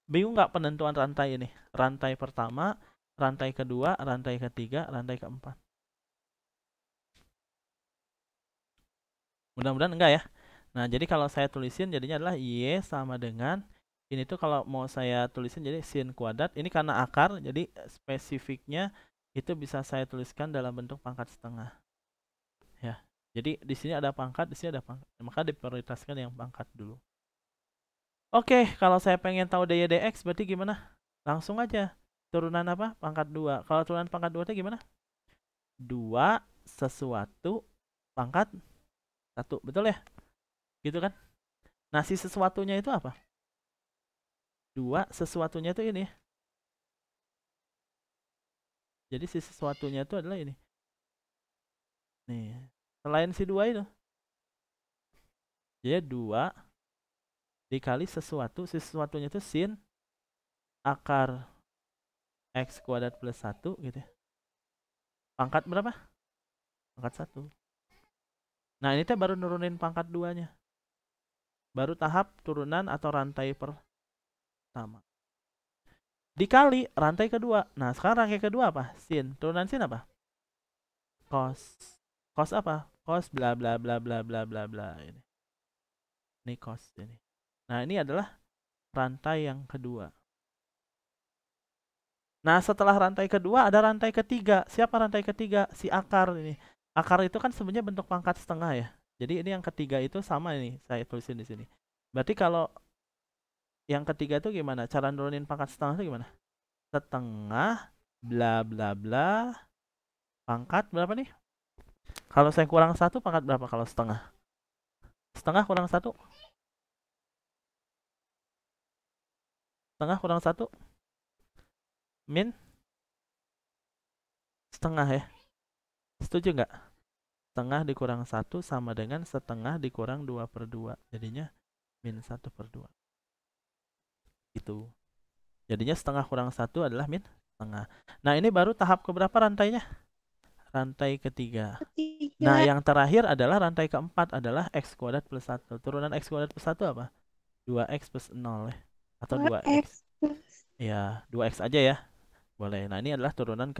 Bingung nggak penentuan rantai ini? Rantai pertama, rantai kedua, rantai ketiga, rantai keempat. Mudah-mudahan enggak ya. Nah, jadi kalau saya tulisin jadinya adalah Y sama dengan ini tuh kalau mau saya tulisin jadi sin kuadrat. Ini karena akar, jadi spesifiknya itu bisa saya tuliskan dalam bentuk pangkat setengah. Ya. Jadi di sini ada pangkat, di sini ada pangkat. Maka diprioritaskan yang pangkat dulu. Oke, kalau saya pengen tahu dy dx berarti gimana? Langsung aja. Turunan apa? Pangkat 2. Kalau turunan pangkat 2 itu gimana? 2 sesuatu pangkat 1. Betul ya? Gitu kan? Nah, si sesuatunya itu apa? 2 sesuatunya tuh ini. Jadi si sesuatunya itu adalah ini. Nih, selain si 2 itu. Jadi 2 dikali sesuatu, si sesuatunya itu sin akar X kuadrat plus 1 gitu ya. Pangkat berapa? Pangkat 1. Nah ini teh baru nurunin pangkat 2-nya. Baru tahap turunan atau rantai pertama. Dikali rantai kedua. Nah sekarang rantai kedua apa? Sin. Turunan sin apa? Cos. Cos apa? Cos bla bla bla bla bla bla bla. Ini cos ini. Nah ini adalah rantai yang kedua. Nah setelah rantai kedua ada rantai ketiga. Siapa rantai ketiga? Si akar ini. Akar itu kan sebenarnya bentuk pangkat setengah ya. Jadi ini yang ketiga itu sama ini. Saya tulisin di sini. Berarti kalau yang ketiga itu gimana? Cara nurunin pangkat setengah itu gimana? Setengah bla bla bla pangkat berapa nih? Kalau saya kurang 1 pangkat berapa kalau setengah? Setengah kurang 1? Setengah kurang 1? Min? Setengah ya? Setuju nggak? Setengah dikurang 1 sama dengan setengah dikurang 2/2. Jadinya min 1/2. Gitu. Jadinya setengah kurang 1 adalah min setengah. Nah ini baru tahap keberapa rantainya? Rantai ketiga. Nah yang terakhir adalah rantai keempat adalah X kuadrat plus 1. Turunan X kuadrat plus 1 apa? 2X plus 0 ya. Atau 2X. Ya 2X aja ya. Boleh. Nah ini adalah turunan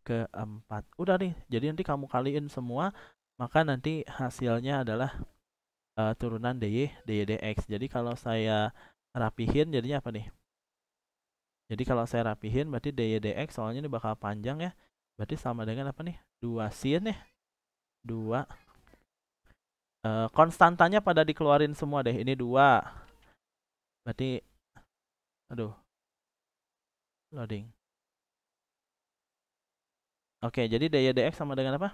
keempat. Udah nih. Jadi nanti kamu kaliin semua. Maka nanti hasilnya adalah turunan DY DX. Jadi kalau saya rapihin jadinya apa nih? Jadi kalau saya rapihin berarti DY DX soalnya ini bakal panjang ya. Berarti sama dengan apa nih? 2 sin ya. 2 konstantanya pada dikeluarin semua deh. Ini 2. Berarti aduh. Loading. Oke, jadi DY DX sama dengan apa?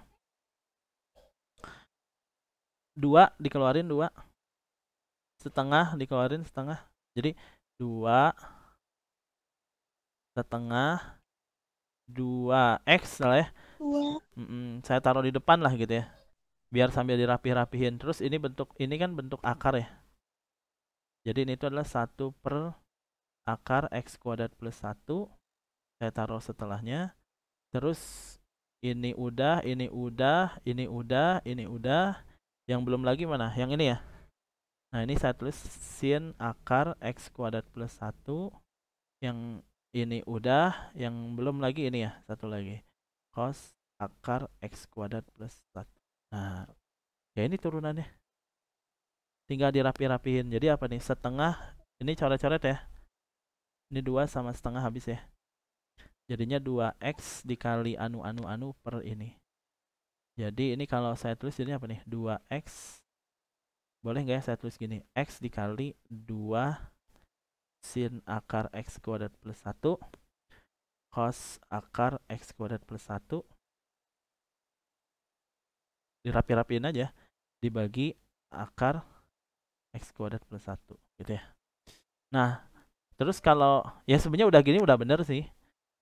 2 dikeluarin 2. Setengah dikeluarin setengah. Jadi 2 setengah 2X lah ya. Saya taruh di depan lah gitu ya. Biar sambil dirapih-rapihin. Terus ini kan bentuk akar ya. Jadi ini itu adalah 1 per akar X kuadrat plus 1. Saya taruh setelahnya. Terus ini udah, ini udah, ini udah, ini udah. Yang belum lagi mana? Yang ini ya. Nah ini saya tulis sin akar X kuadrat plus 1. Yang ini udah. Yang belum lagi ini ya. Satu lagi. Cos akar X kuadrat plus 1. Nah ya ini turunannya. Tinggal dirapi-rapihin. Jadi apa nih? Setengah. Ini coret-coret ya. Ini 2 sama setengah habis ya. Jadinya 2X dikali anu per ini. Jadi ini kalau saya tulis ini apa nih? 2X. Boleh nggak ya saya tulis gini? X dikali 2 sin akar X kuadrat plus 1 cos akar X kuadrat plus 1. Dirapi-rapiin aja. Dibagi akar X kuadrat plus 1. Gitu ya. Nah, terus kalau ya sebenarnya udah gini udah bener sih.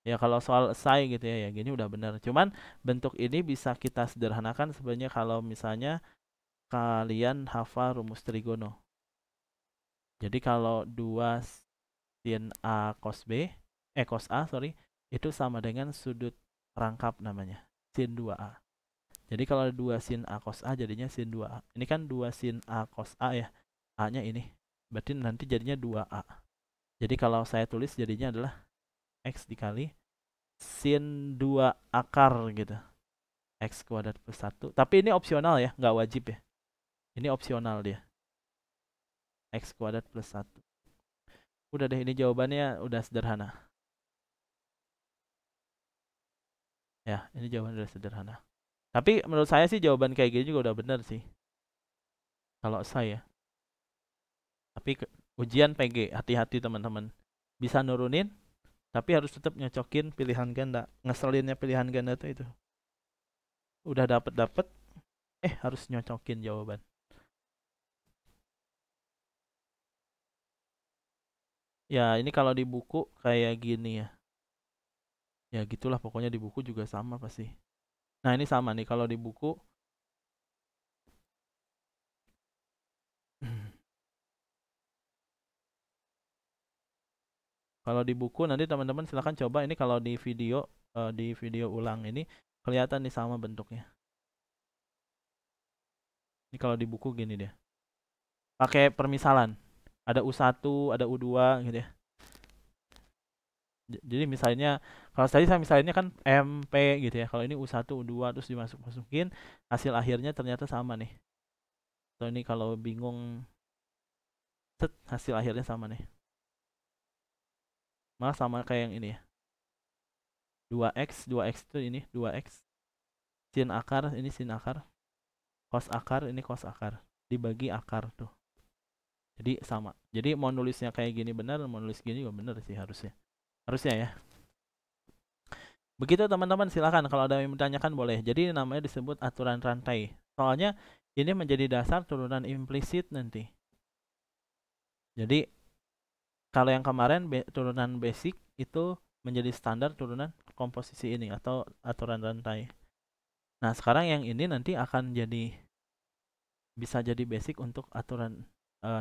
Ya kalau soal esai gitu ya gini udah bener. Cuman bentuk ini bisa kita sederhanakan sebenarnya kalau misalnya kalian hafal rumus trigono. Jadi kalau 2 sin A cos B, cos A sorry, itu sama dengan sudut rangkap namanya, sin 2A. Jadi kalau 2 sin A cos A jadinya sin 2A. Ini kan 2 sin A cos A ya, A-nya ini. Berarti nanti jadinya 2A. Jadi kalau saya tulis jadinya adalah X dikali sin 2 akar gitu. X kuadrat plus 1. Tapi ini opsional ya, nggak wajib ya. Ini opsional dia. X kuadrat plus 1. Udah deh, ini jawabannya udah sederhana. Ya, ini jawaban udah sederhana. Tapi menurut saya sih jawaban kayak gini juga udah bener sih. Kalau saya. Tapi ujian PG, hati-hati teman-teman. Bisa nurunin, tapi harus tetap nyocokin pilihan ganda. Ngeselinnya pilihan ganda tuh itu. Udah dapet harus nyocokin jawaban. Ya, ini kalau di buku kayak gini ya. Ya gitulah pokoknya di buku juga sama pasti. Nah, ini sama nih kalau di buku. Kalau di buku nanti teman-teman silahkan coba ini kalau di video ulang ini kelihatan nih sama bentuknya. Ini kalau di buku gini dia. Pakai permisalan. Ada U1, ada U2 gitu ya. Jadi misalnya kalau tadi saya misalnya kan MP gitu ya. Kalau ini U1, U2 terus dimasukin hasil akhirnya ternyata sama nih. Atau ini kalau bingung hasil akhirnya sama nih. Malah sama kayak yang ini ya. 2x itu ini 2x. Sin akar, ini sin akar. Cos akar, ini cos akar. Dibagi akar tuh. Jadi sama. Jadi mau nulisnya kayak gini benar, mau nulis gini juga benar sih harusnya. Harusnya ya. Begitu teman-teman, silakan kalau ada yang bertanyakan boleh. Jadi namanya disebut aturan rantai. Soalnya ini menjadi dasar turunan implisit nanti. Jadi kalau yang kemarin turunan basic itu menjadi standar turunan komposisi ini atau aturan rantai. Nah, sekarang yang ini nanti akan bisa jadi basic untuk aturan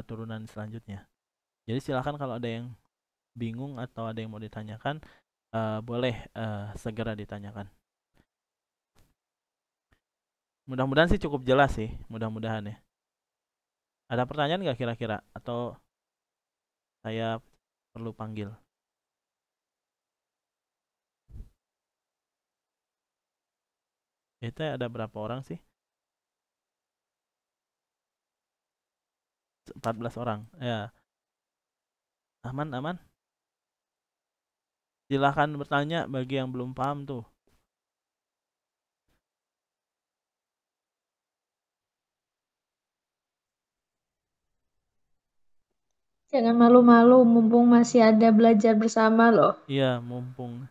turunan selanjutnya. Jadi silakan kalau ada yang bingung atau ada yang mau ditanyakan, boleh segera ditanyakan. Mudah-mudahan sih cukup jelas sih, mudah-mudahan ya. Ada pertanyaan nggak kira-kira? Atau saya perlu panggil? Itu ada berapa orang sih? 14 orang. Ya. Aman. Silahkan bertanya bagi yang belum paham tuh. Jangan malu-malu, mumpung masih ada belajar bersama loh. Iya, mumpung.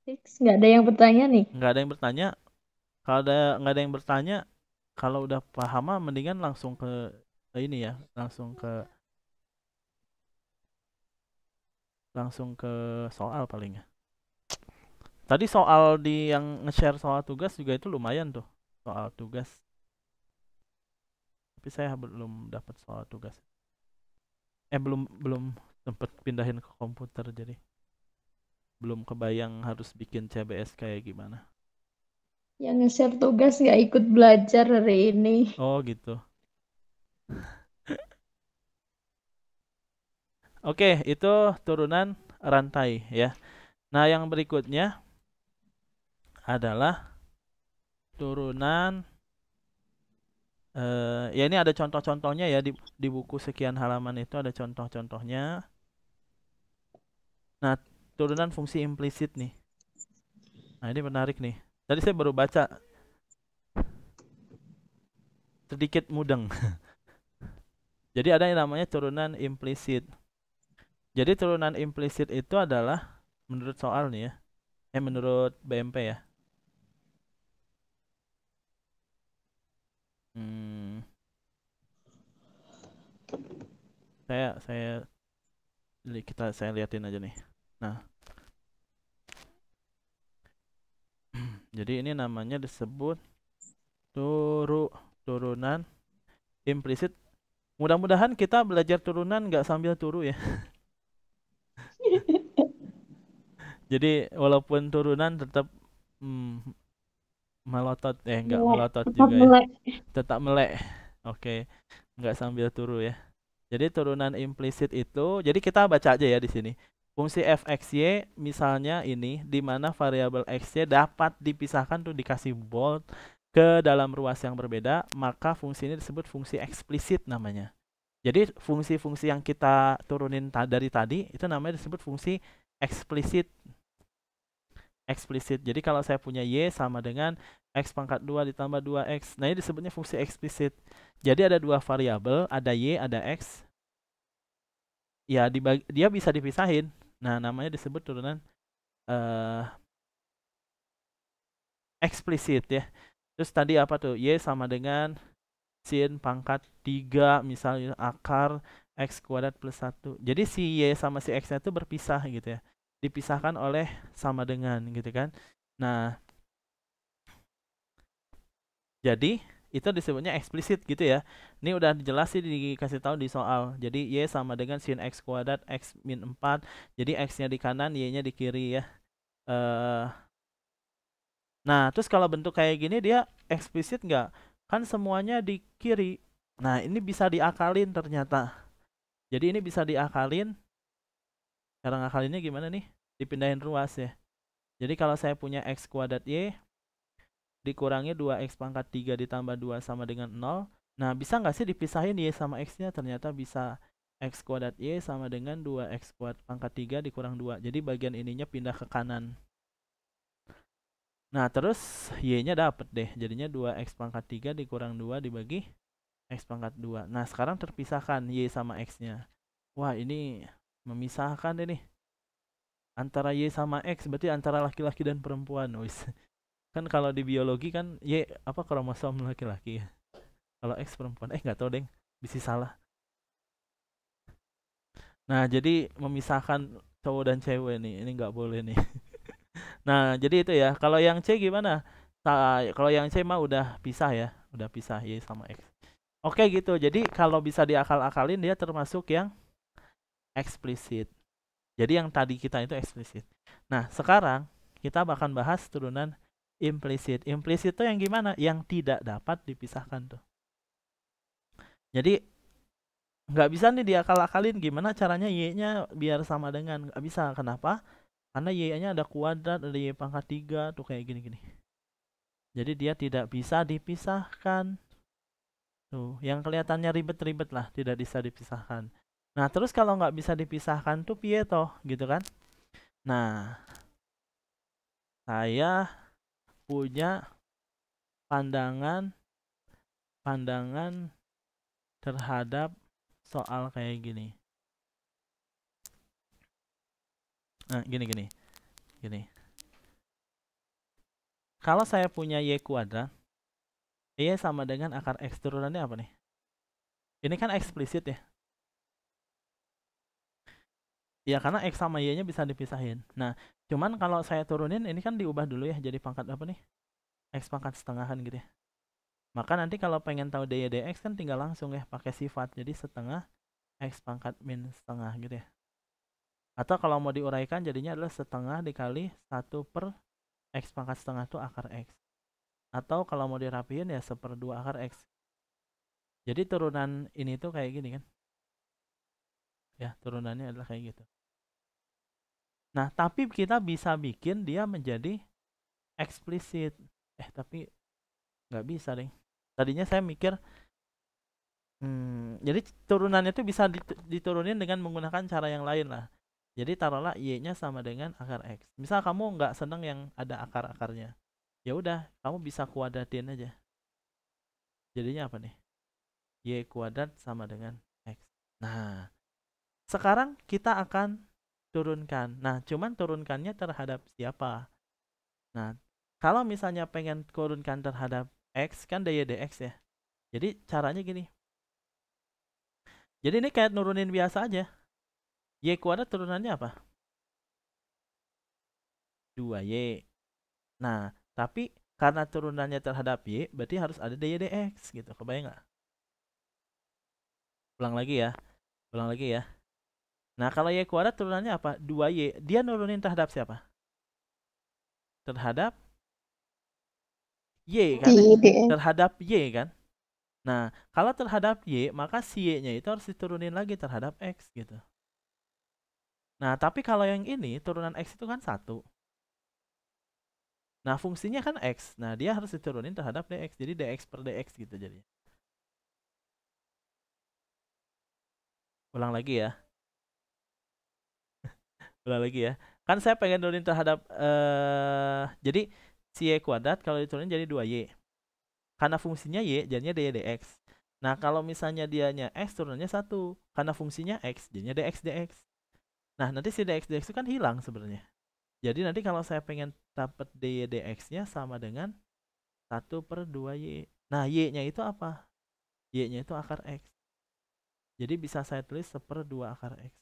Fix, nggak ada yang bertanya nih. Nggak ada yang bertanya. Kalau nggak ada yang bertanya, kalau udah paham mah mendingan langsung ke ini ya, langsung ke soal paling ya. Tadi soal yang nge-share soal tugas juga itu lumayan tuh, soal tugas. Tapi saya belum dapat soal tugas. Belum sempet pindahin ke komputer, jadi belum kebayang harus bikin CBS kayak gimana. Yang nge-share tugas nggak ikut belajar hari ini. Oh gitu. Oke, itu turunan rantai ya. Nah, yang berikutnya adalah turunan ya ini ada contoh-contohnya ya di buku sekian halaman itu ada contoh-contohnya. Nah, turunan fungsi implisit nih. Nah, ini menarik nih. Tadi saya baru baca sedikit mudeng. Jadi ada yang namanya turunan implisit. Jadi turunan implisit itu adalah menurut soal nih ya. Menurut BMP ya. Saya liatin aja nih. Nah. Jadi ini namanya disebut turunan implisit. Mudah-mudahan kita belajar turunan nggak sambil turu ya. Jadi walaupun turunan tetap melotot nggak melotot tetap juga melek. ya. Tetap melek. Oke, nggak sambil turu ya. Jadi turunan implisit itu, jadi kita baca aja ya di sini. Fungsi fxy misalnya ini di mana variabel xy dapat dipisahkan tuh dikasih bold ke dalam ruas yang berbeda, maka fungsi ini disebut fungsi eksplisit namanya. Jadi fungsi-fungsi yang kita turunin dari tadi itu namanya disebut fungsi eksplisit. Eksplisit. Jadi kalau saya punya y sama dengan x pangkat 2 ditambah 2x. Nah, ini disebutnya fungsi eksplisit. Jadi ada dua variabel, ada y, ada x. Ya, dia bisa dipisahin. Nah, namanya disebut turunan eksplisit ya. Terus tadi apa tuh? Y sama dengan sin pangkat 3 misalnya akar X kuadrat plus 1. Jadi si Y sama si X-nya itu berpisah gitu ya. Dipisahkan oleh sama dengan gitu kan. Nah, jadi itu disebutnya eksplisit gitu ya. Ini udah jelas sih dikasih tahu di soal. Jadi Y sama dengan sin X kuadrat X min 4. Jadi X-nya di kanan, Y-nya di kiri ya. Nah, terus kalau bentuk kayak gini dia eksplisit nggak? Kan semuanya di kiri. Nah, ini bisa diakalin ternyata. Jadi ini bisa diakalin. Cara ngakalinnya gimana nih? Dipindahin ruas ya. Jadi kalau saya punya X kuadrat Y dikurangi 2X pangkat 3 ditambah 2 sama dengan 0. Nah, bisa nggak sih dipisahin Y sama X-nya? Ternyata bisa. X kuadrat Y sama dengan 2X kuadrat pangkat 3 dikurang 2. Jadi bagian ininya pindah ke kanan. Nah, terus Y-nya dapet deh. Jadinya 2X pangkat 3 dikurang 2 dibagi X pangkat 2. Nah, sekarang terpisahkan Y sama X-nya. Wah, ini memisahkan deh nih. Antara Y sama X, berarti antara laki-laki dan perempuan. Wis. Kan kalau di biologi kan Y apa kromosom laki-laki ya. Kalau X perempuan. Nggak tahu, Deng. Bisa salah. Nah, jadi memisahkan cowok dan cewek nih. Ini nggak boleh nih. Nah, jadi itu ya. Kalau yang C gimana? Kalau yang C mah udah pisah ya. Udah pisah Y sama X. Oke gitu. Jadi kalau bisa diakal-akalin dia termasuk yang eksplisit. Jadi yang tadi kita itu eksplisit. Nah, sekarang kita bakal bahas turunan implisit. Implisit itu yang gimana? Yang tidak dapat dipisahkan tuh. Jadi nggak bisa nih diakal-akalin. Gimana caranya Y-nya biar sama dengan? Nggak bisa. Kenapa? Karena Y-nya ada kuadrat, ada Y pangkat 3 tuh kayak gini-gini. Jadi dia tidak bisa dipisahkan. Tuh, yang kelihatannya ribet-ribet lah, tidak bisa dipisahkan. Nah, terus kalau nggak bisa dipisahkan tuh piye toh, gitu kan? Nah, saya punya pandangan terhadap soal kayak gini. Nah, gini. Kalau saya punya Y kuadrat, Y sama dengan akar X, turunannya apa nih? Ini kan eksplisit ya. Ya, karena X sama Y-nya bisa dipisahin. Nah, cuman kalau saya turunin, ini kan diubah dulu ya, jadi pangkat apa nih? X pangkat setengahan gitu ya. Maka nanti kalau pengen tahu dy dx kan tinggal langsung ya pakai sifat. Jadi setengah X pangkat min setengah gitu ya. Atau kalau mau diuraikan jadinya adalah setengah dikali 1 per X pangkat setengah itu akar X. Atau kalau mau dirapiin ya 1/2 akar X. Jadi turunan ini tuh kayak gini kan. Ya, turunannya adalah kayak gitu. Nah, tapi kita bisa bikin dia menjadi eksplisit. Tapi nggak bisa deh. Tadinya saya mikir jadi turunannya itu bisa diturunin dengan menggunakan cara yang lain lah. Jadi taruhlah Y-nya sama dengan akar X. Misal kamu nggak seneng yang ada akar-akarnya. Ya udah, kamu bisa kuadratin aja. Jadinya apa nih? Y kuadrat sama dengan X. Nah, sekarang kita akan turunkan. Nah, cuman turunkannya terhadap siapa? Nah, kalau misalnya pengen turunkan terhadap X, kan dy dx ya. Jadi caranya gini. Jadi ini kayak nurunin biasa aja. Y kuadrat turunannya apa? 2Y. Nah, tapi karena turunannya terhadap Y, berarti harus ada dy dx gitu. Kebayang nggak? Ulang lagi ya. Nah, kalau Y kuadrat turunannya apa? 2Y. Dia nurunin terhadap siapa? Terhadap Y kan? Terhadap Y kan? Nah, kalau terhadap Y, maka si Y-nya itu harus diturunin lagi terhadap X gitu. Nah, tapi kalau yang ini, turunan X itu kan 1. Nah, fungsinya kan X. Nah, dia harus diturunin terhadap dx. Jadi dx per dx gitu jadinya. Ulang lagi ya. Kan saya pengen turunin terhadap jadi si Y kuadrat kalau diturunin jadi 2Y. Karena fungsinya Y jadinya dy dx. Nah, kalau misalnya dianya X turunannya 1. Karena fungsinya X jadinya dx dx. Nah, nanti si dx dx itu kan hilang sebenarnya. Jadi nanti kalau saya pengen dapat dy dx-nya sama dengan 1/2y. Nah, y-nya itu apa? Y-nya itu akar X. Jadi bisa saya tulis 1/2 akar X.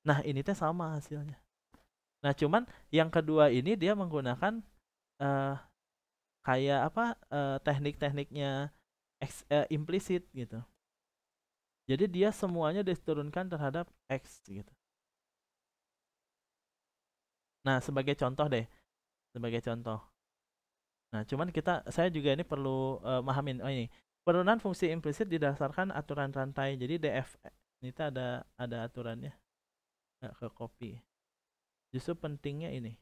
Nah, ini teh sama hasilnya. Nah, cuman yang kedua ini dia menggunakan kayak apa teknik-tekniknya implisit gitu. Jadi dia semuanya diturunkan terhadap X gitu. Nah, sebagai contoh deh. Sebagai contoh. Nah, cuman saya juga ini perlu mahamin. Oh ini, penurunan fungsi implisit didasarkan aturan rantai. Jadi DF ini tuh ada aturannya. Nggak ke copy. Justru pentingnya ini.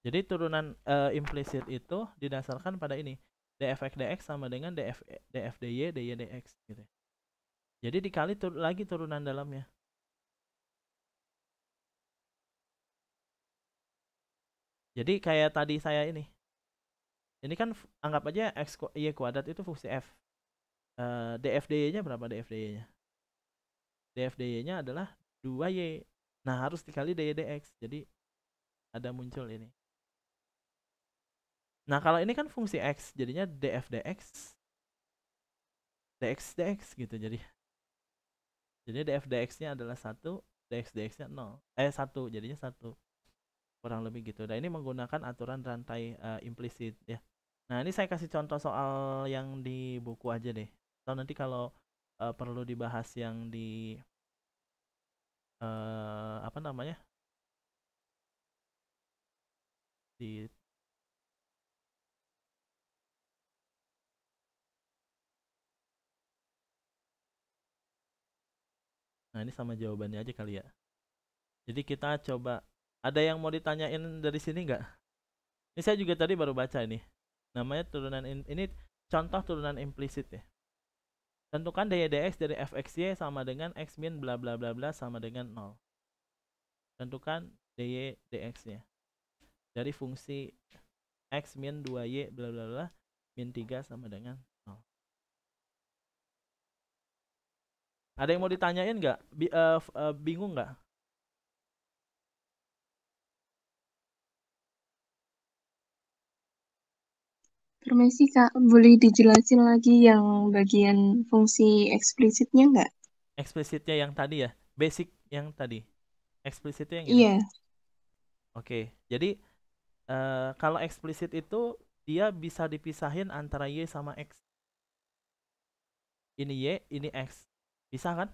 Jadi turunan implisit itu didasarkan pada ini. dfx dx sama dengan df dy dx gitu. Jadi dikali lagi turunan dalamnya. Jadi kayak tadi saya ini. Ini kan anggap aja x y kuadrat itu fungsi f. df dy-nya berapa df dy-nya? df dy-nya adalah 2y. Nah, harus dikali dy dx. Jadi ada muncul ini. Nah, kalau ini kan fungsi x, jadinya df dx dx gitu jadi. Jadi df dx-nya adalah 1, dx dx-nya 0. 1, jadinya 1. Kurang lebih gitu. Dan ini menggunakan aturan rantai implisit ya. Nah, ini saya kasih contoh soal yang di buku aja deh. Atau nanti kalau perlu dibahas yang di apa namanya? Di Nah, ini sama jawabannya aja kali ya. Jadi kita coba, ada yang mau ditanyain dari sini nggak? Ini saya juga tadi baru baca ini. Namanya turunan ini contoh turunan implisit ya. Tentukan dy dx dari fxy sama dengan x min bla bla bla bla sama dengan 0. Tentukan dy dx-nya dari fungsi x min 2y bla bla bla min 3 sama dengan 0. Ada yang mau ditanyain nggak? Bingung nggak? Permisi Kak, boleh dijelasin lagi yang bagian fungsi eksplisitnya nggak? Eksplisitnya yang tadi ya, basic yang tadi. Eksplisitnya yang ini. Iya. Oke, jadi kalau eksplisit itu dia bisa dipisahin antara y sama x. Ini y, ini x. Bisa kan?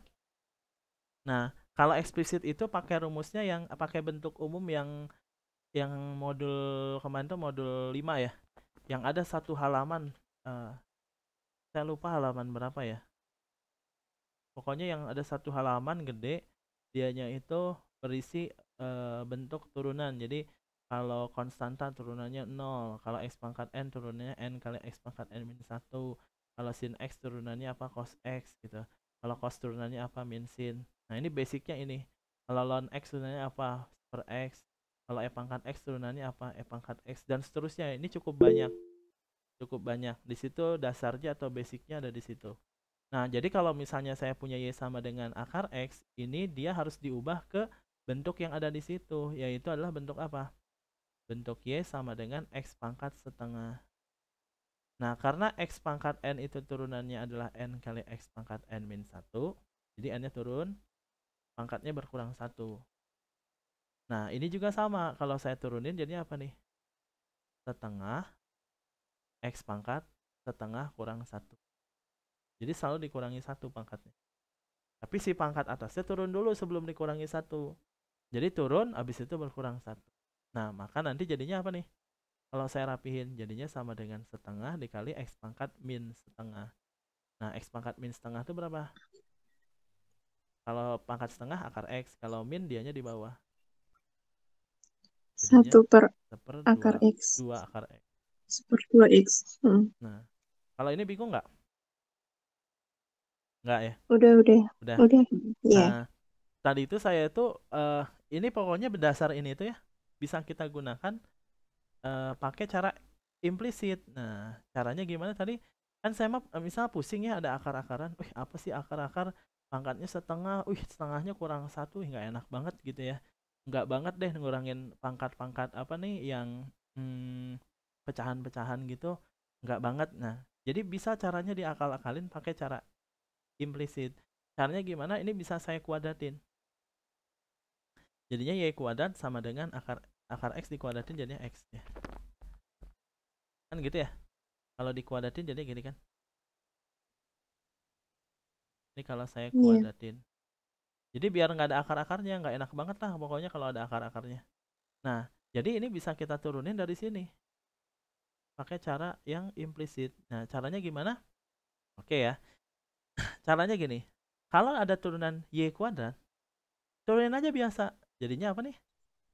Nah, kalau eksplisit itu pakai rumusnya yang pakai bentuk umum yang modul kemarin tuh modul 5 ya. Yang ada satu halaman, saya lupa halaman berapa ya. Pokoknya yang ada satu halaman gede, dianya itu berisi bentuk turunan. Jadi kalau konstanta turunannya 0, kalau x pangkat n turunannya n kali x pangkat n min 1, kalau sin x turunannya apa cos x gitu. Kalau cos turunannya apa min sin. Nah, ini basicnya ini. Kalau ln x turunannya apa per x. Kalau e pangkat x turunannya apa e pangkat x dan seterusnya. Ini cukup banyak. Cukup banyak. Di situ dasarnya atau basicnya ada di situ. Nah, jadi kalau misalnya saya punya y sama dengan akar x, ini dia harus diubah ke bentuk yang ada di situ, yaitu adalah bentuk apa? Bentuk y sama dengan x pangkat setengah. Nah, karena x pangkat n itu turunannya adalah n kali x pangkat n min 1, jadi n-nya turun, pangkatnya berkurang 1. Nah, ini juga sama, kalau saya turunin jadinya apa nih? Setengah x pangkat setengah kurang 1. Jadi selalu dikurangi 1 pangkatnya. Tapi si pangkat atasnya turun dulu sebelum dikurangi 1. Jadi turun, habis itu berkurang 1. Nah, maka nanti jadinya apa nih? Kalau saya rapihin, jadinya sama dengan setengah dikali x pangkat min setengah. Nah, x pangkat min setengah itu berapa? Kalau pangkat setengah akar x, kalau min dianya di bawah. Jadinya 1 per 1/2 akar X. 2 akar x. 1/2X. Nah, kalau ini bingung nggak? Nggak ya? Udah. Udah. Iya. Nah, tadi itu saya tuh ini pokoknya berdasar ini tuh ya bisa kita gunakan pakai cara implisit. Nah, caranya gimana tadi? Kan saya misal pusing ya ada akar-akaran. Apa sih akar-akar? pangkatnya setengah, setengahnya kurang 1, nggak enak banget gitu ya. Nggak banget deh ngurangin pangkat-pangkat apa nih yang pecahan-pecahan gitu, nggak banget. Nah, jadi bisa caranya diakal-akalin pakai cara implisit. Caranya gimana? Ini bisa saya kuadratin. Jadinya y kuadrat sama dengan akar x dikuadratin jadinya x ya. Kan gitu ya. Kalau dikuadratin jadi gini kan. Ini kalau saya kuadratin. Jadi biar nggak ada akar-akarnya, nggak enak banget lah pokoknya kalau ada akar-akarnya. Nah, jadi ini bisa kita turunin dari sini. Pakai cara yang implisit. Nah, caranya gimana? Oke ya. Caranya gini. Kalau ada turunan y kuadrat, turunin aja biasa. Jadinya apa nih?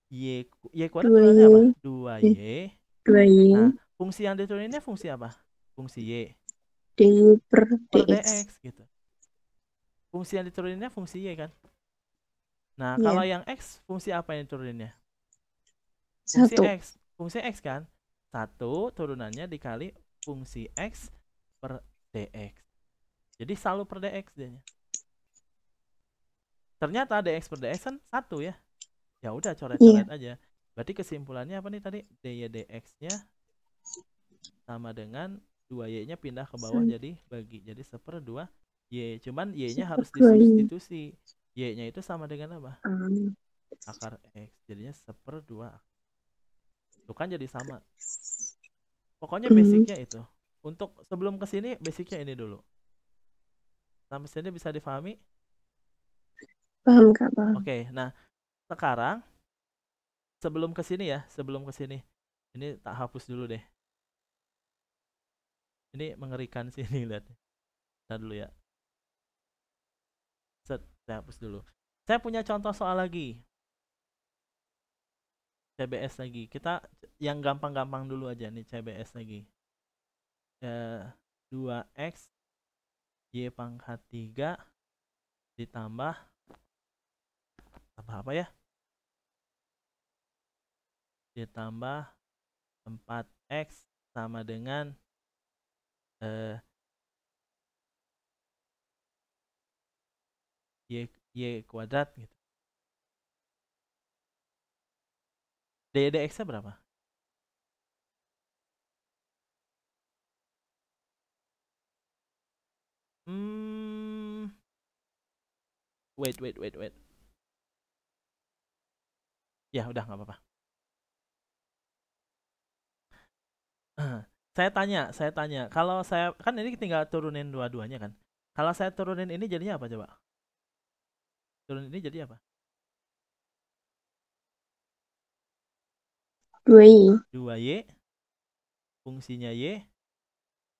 Y kuadrat turunannya apa? 2y. 2y. Nah, fungsi yang dituruninnya fungsi apa? Fungsi y. dy per dx gitu. Fungsi yang dituruninnya fungsi y kan? Nah, kalau yang x, fungsi apa yang dituruninnya? Fungsi 1. x. Fungsi x kan? 1 turunannya dikali fungsi x per dx. Jadi selalu per dx dia. Ternyata dx per dx kan 1 ya. Ya udah coret-coret aja. Berarti kesimpulannya apa nih tadi? dy dx-nya sama dengan 2y-nya pindah ke bawah jadi bagi. Jadi 1/2 y. Cuman y-nya harus disubstitusi. Y-nya itu sama dengan apa? Akar x. Jadinya 1/2. Itu kan jadi sama. Pokoknya basicnya itu. Untuk sebelum ke sini basicnya ini dulu. Sampai sini bisa difahami? Paham Kak, paham. Oke, nah sekarang sebelum ke sini ya, sebelum ke sini. Ini tak hapus dulu deh. Ini mengerikan sini lihat. Nah dulu ya. Set, saya hapus dulu. Saya punya contoh soal lagi. CBS lagi. Kita yang gampang-gampang dulu aja nih CBS lagi. 2x y pangkat 3 ditambah apa ya? Ditambah 4x sama dengan y kuadrat gitu. dx-nya berapa? Wait. Ya udah nggak apa-apa. Saya tanya. Kalau saya kan ini tinggal turunin dua-duanya kan. Kalau saya turunin ini jadinya apa coba? Turunin ini jadi apa? 2y fungsinya y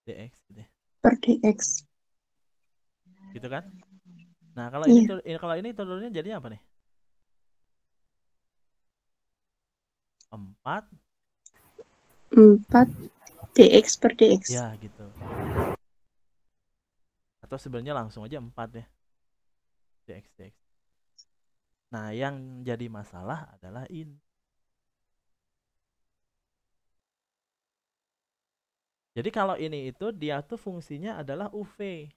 dx gitu. Per dx. Gitu kan? Nah, kalau ini turunin jadinya apa nih? 4 dx per dx. Ya, gitu. Atau sebenarnya langsung aja 4 ya. dx. Nah, yang jadi masalah adalah ini. Jadi kalau ini itu dia tuh fungsinya adalah UV.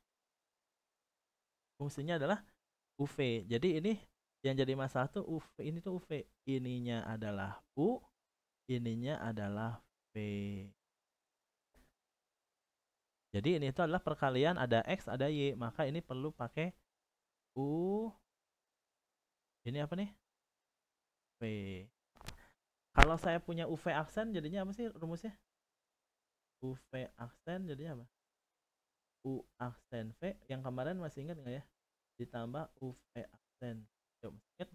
Fungsinya adalah UV. Jadi ini yang jadi masalah tuh UV, ini tuh UV. Ininya adalah U, ininya adalah V. Jadi ini itu adalah perkalian ada X, ada Y. Maka ini perlu pakai U. Ini apa nih? V. Kalau saya punya UV aksen jadinya apa sih rumusnya? UV aksen jadinya apa? U aksen V. Yang kemarin masih ingat nggak ya? Ditambah UV aksen. Yuk, masih ingat?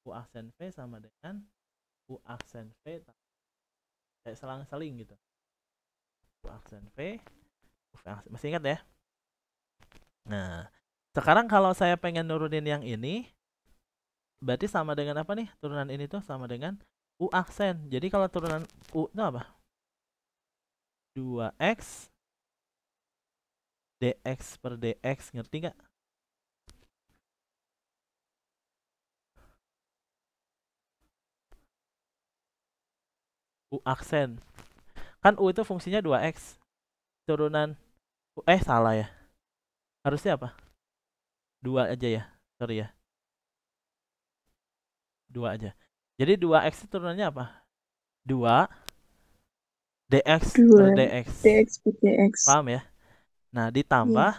U aksen V sama dengan U aksen V. Kayak selang-seling gitu. U aksen V. UV aksen. Masih ingat ya? Nah, sekarang kalau saya pengen nurunin yang ini, berarti sama dengan apa nih? Turunan ini tuh sama dengan U aksen. Jadi kalau turunan U itu apa? 2x dx per dx, ngerti nggak? U aksen. Kan U itu fungsinya 2x. Turunan salah ya. Harusnya apa? 2 aja ya. Sorry ya. 2 aja. Jadi 2x itu turunannya apa? 2 dx per 2 dx. dx per dx. Paham ya? Nah, ditambah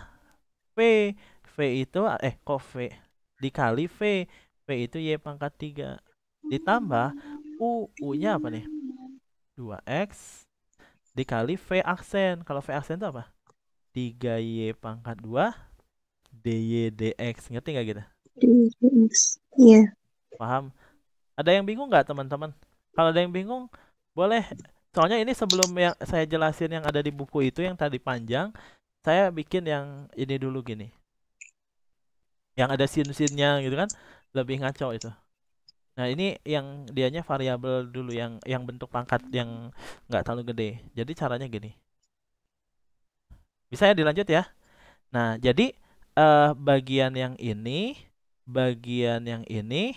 v. V itu kok v dikali v. V itu y pangkat 3. Ditambah u-nya apa nih? 2x dikali v aksen. Kalau v aksen itu apa? 3y pangkat 2 dy dx. Ngerti nggak gitu? Dx. Iya. Paham? Ada yang bingung nggak teman-teman? Kalau ada yang bingung, boleh. Soalnya ini sebelum yang saya jelasin yang ada di buku itu yang tadi panjang, saya bikin yang ini dulu gini. Yang ada sin-sinnya gitu kan, lebih ngaco itu. Nah ini yang dianya variabel dulu yang bentuk pangkat yang nggak terlalu gede. Jadi caranya gini. Bisa ya dilanjut ya? Nah jadi bagian yang ini, bagian yang ini,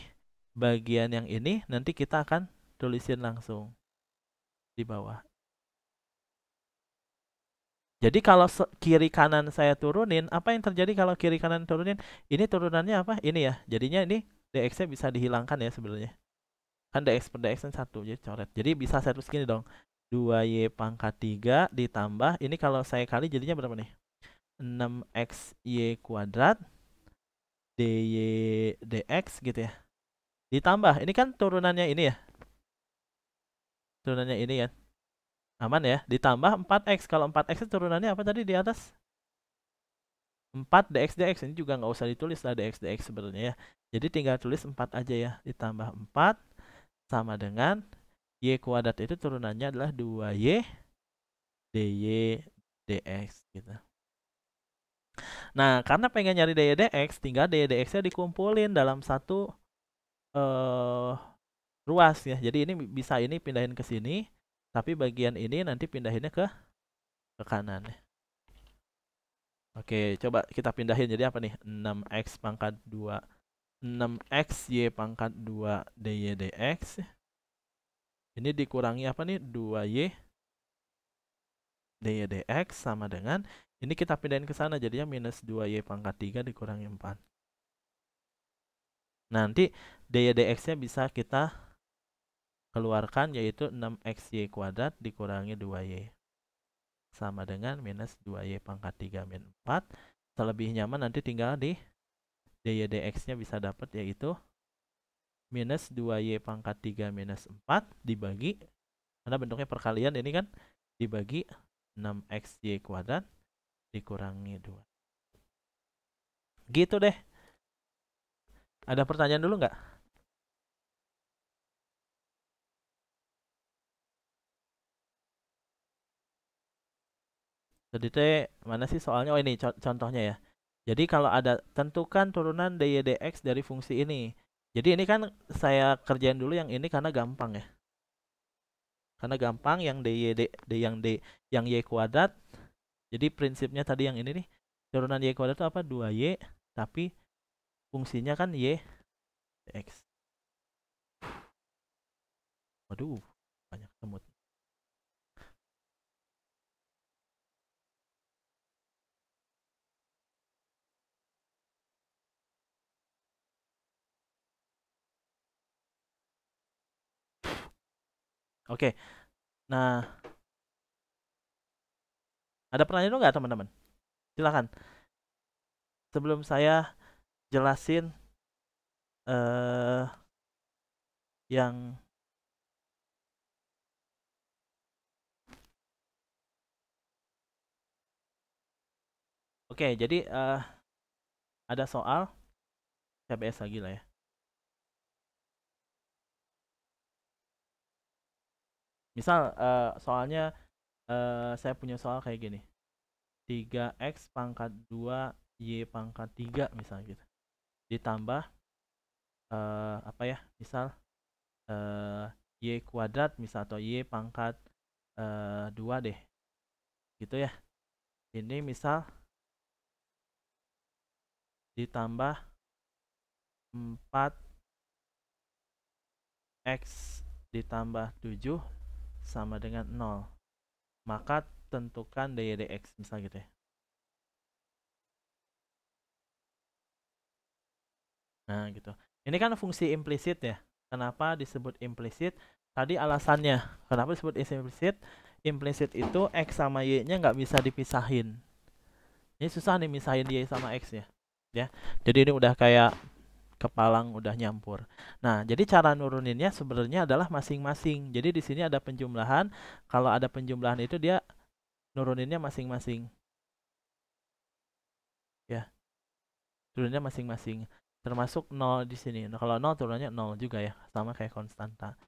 bagian yang ini nanti kita akan tulisin langsung di bawah. Jadi kalau kiri kanan saya turunin, apa yang terjadi kalau kiri kanan turunin? Ini turunannya apa? Ini ya. Jadinya ini dx-nya bisa dihilangkan ya sebenarnya. Kan dx per dx kan 1, jadi coret. Jadi bisa saya tulis gini dong. 2y pangkat 3 ditambah, ini kalau saya kali jadinya berapa nih? 6xy kuadrat dy dx gitu ya. Ditambah, ini kan turunannya ini ya. Turunannya ini ya. Aman ya. Ditambah 4x. Kalau 4x itu turunannya apa tadi di atas? 4 dx dx. Ini juga nggak usah ditulis lah dx dx sebenarnya ya. Jadi tinggal tulis 4 aja ya. Ditambah 4 sama dengan y kuadrat itu turunannya adalah 2y dy dx gitu. Nah, karena pengen nyari dy dx, tinggal dy dx-nya dikumpulin dalam satu ruas ya. Jadi ini bisa ini pindahin ke sini, tapi bagian ini nanti pindahinnya ke kanan. Oke, coba kita pindahin jadi apa nih? 6x pangkat 2 6x y pangkat 2 dy dx. Ini dikurangi apa nih? 2y dy dx sama dengan ini kita pindahin ke sana jadinya minus 2y pangkat 3 dikurangi 4. Nanti dy dx-nya bisa kita keluarkan yaitu 6xy kuadrat dikurangi 2y sama dengan minus 2y pangkat 3 min 4. Selebih nyaman nanti tinggal di dy dx-nya bisa dapat yaitu minus 2y pangkat 3 minus 4 dibagi, karena bentuknya perkalian ini kan, dibagi 6xy kuadrat dikurangi 2. Gitu deh. Ada pertanyaan dulu nggak? Jadi mana sih soalnya? Oh ini contohnya ya. Jadi kalau ada tentukan turunan dy dx dari fungsi ini. Jadi ini kan saya kerjain dulu yang ini karena gampang ya. Karena gampang yang yang y kuadrat. Jadi prinsipnya tadi yang ini nih. Turunan y kuadrat itu apa? 2y tapi fungsinya kan y dx. Waduh, banyak semut. Oke. Nah, ada pertanyaan nggak teman-teman? Silakan. Sebelum saya jelasin yang oke, jadi ada soal CBS lagi lah ya. Misal soalnya saya punya soal kayak gini. 3x pangkat 2 y pangkat 3 misalnya gitu. Ditambah apa ya? Misal y kuadrat misal atau y pangkat 2 deh. Gitu ya. Ini misal ditambah 4x ditambah 7 sama dengan 0. Maka tentukan dy dx misal gitu ya. Nah, gitu. Ini kan fungsi implisit ya. Kenapa disebut implisit? Tadi alasannya. Kenapa disebut implisit? Implisit itu X sama Y-nya nggak bisa dipisahin. Ini susah nih misahin Y sama X ya. Jadi ini udah kayak kepalang udah nyampur. Nah, jadi cara nuruninnya sebenarnya adalah masing-masing. Jadi di sini ada penjumlahan. Kalau ada penjumlahan itu dia nuruninnya masing-masing. Ya, turunnya masing-masing. Termasuk 0 di sini. Nah, kalau 0 turunnya 0 juga ya, sama kayak konstanta.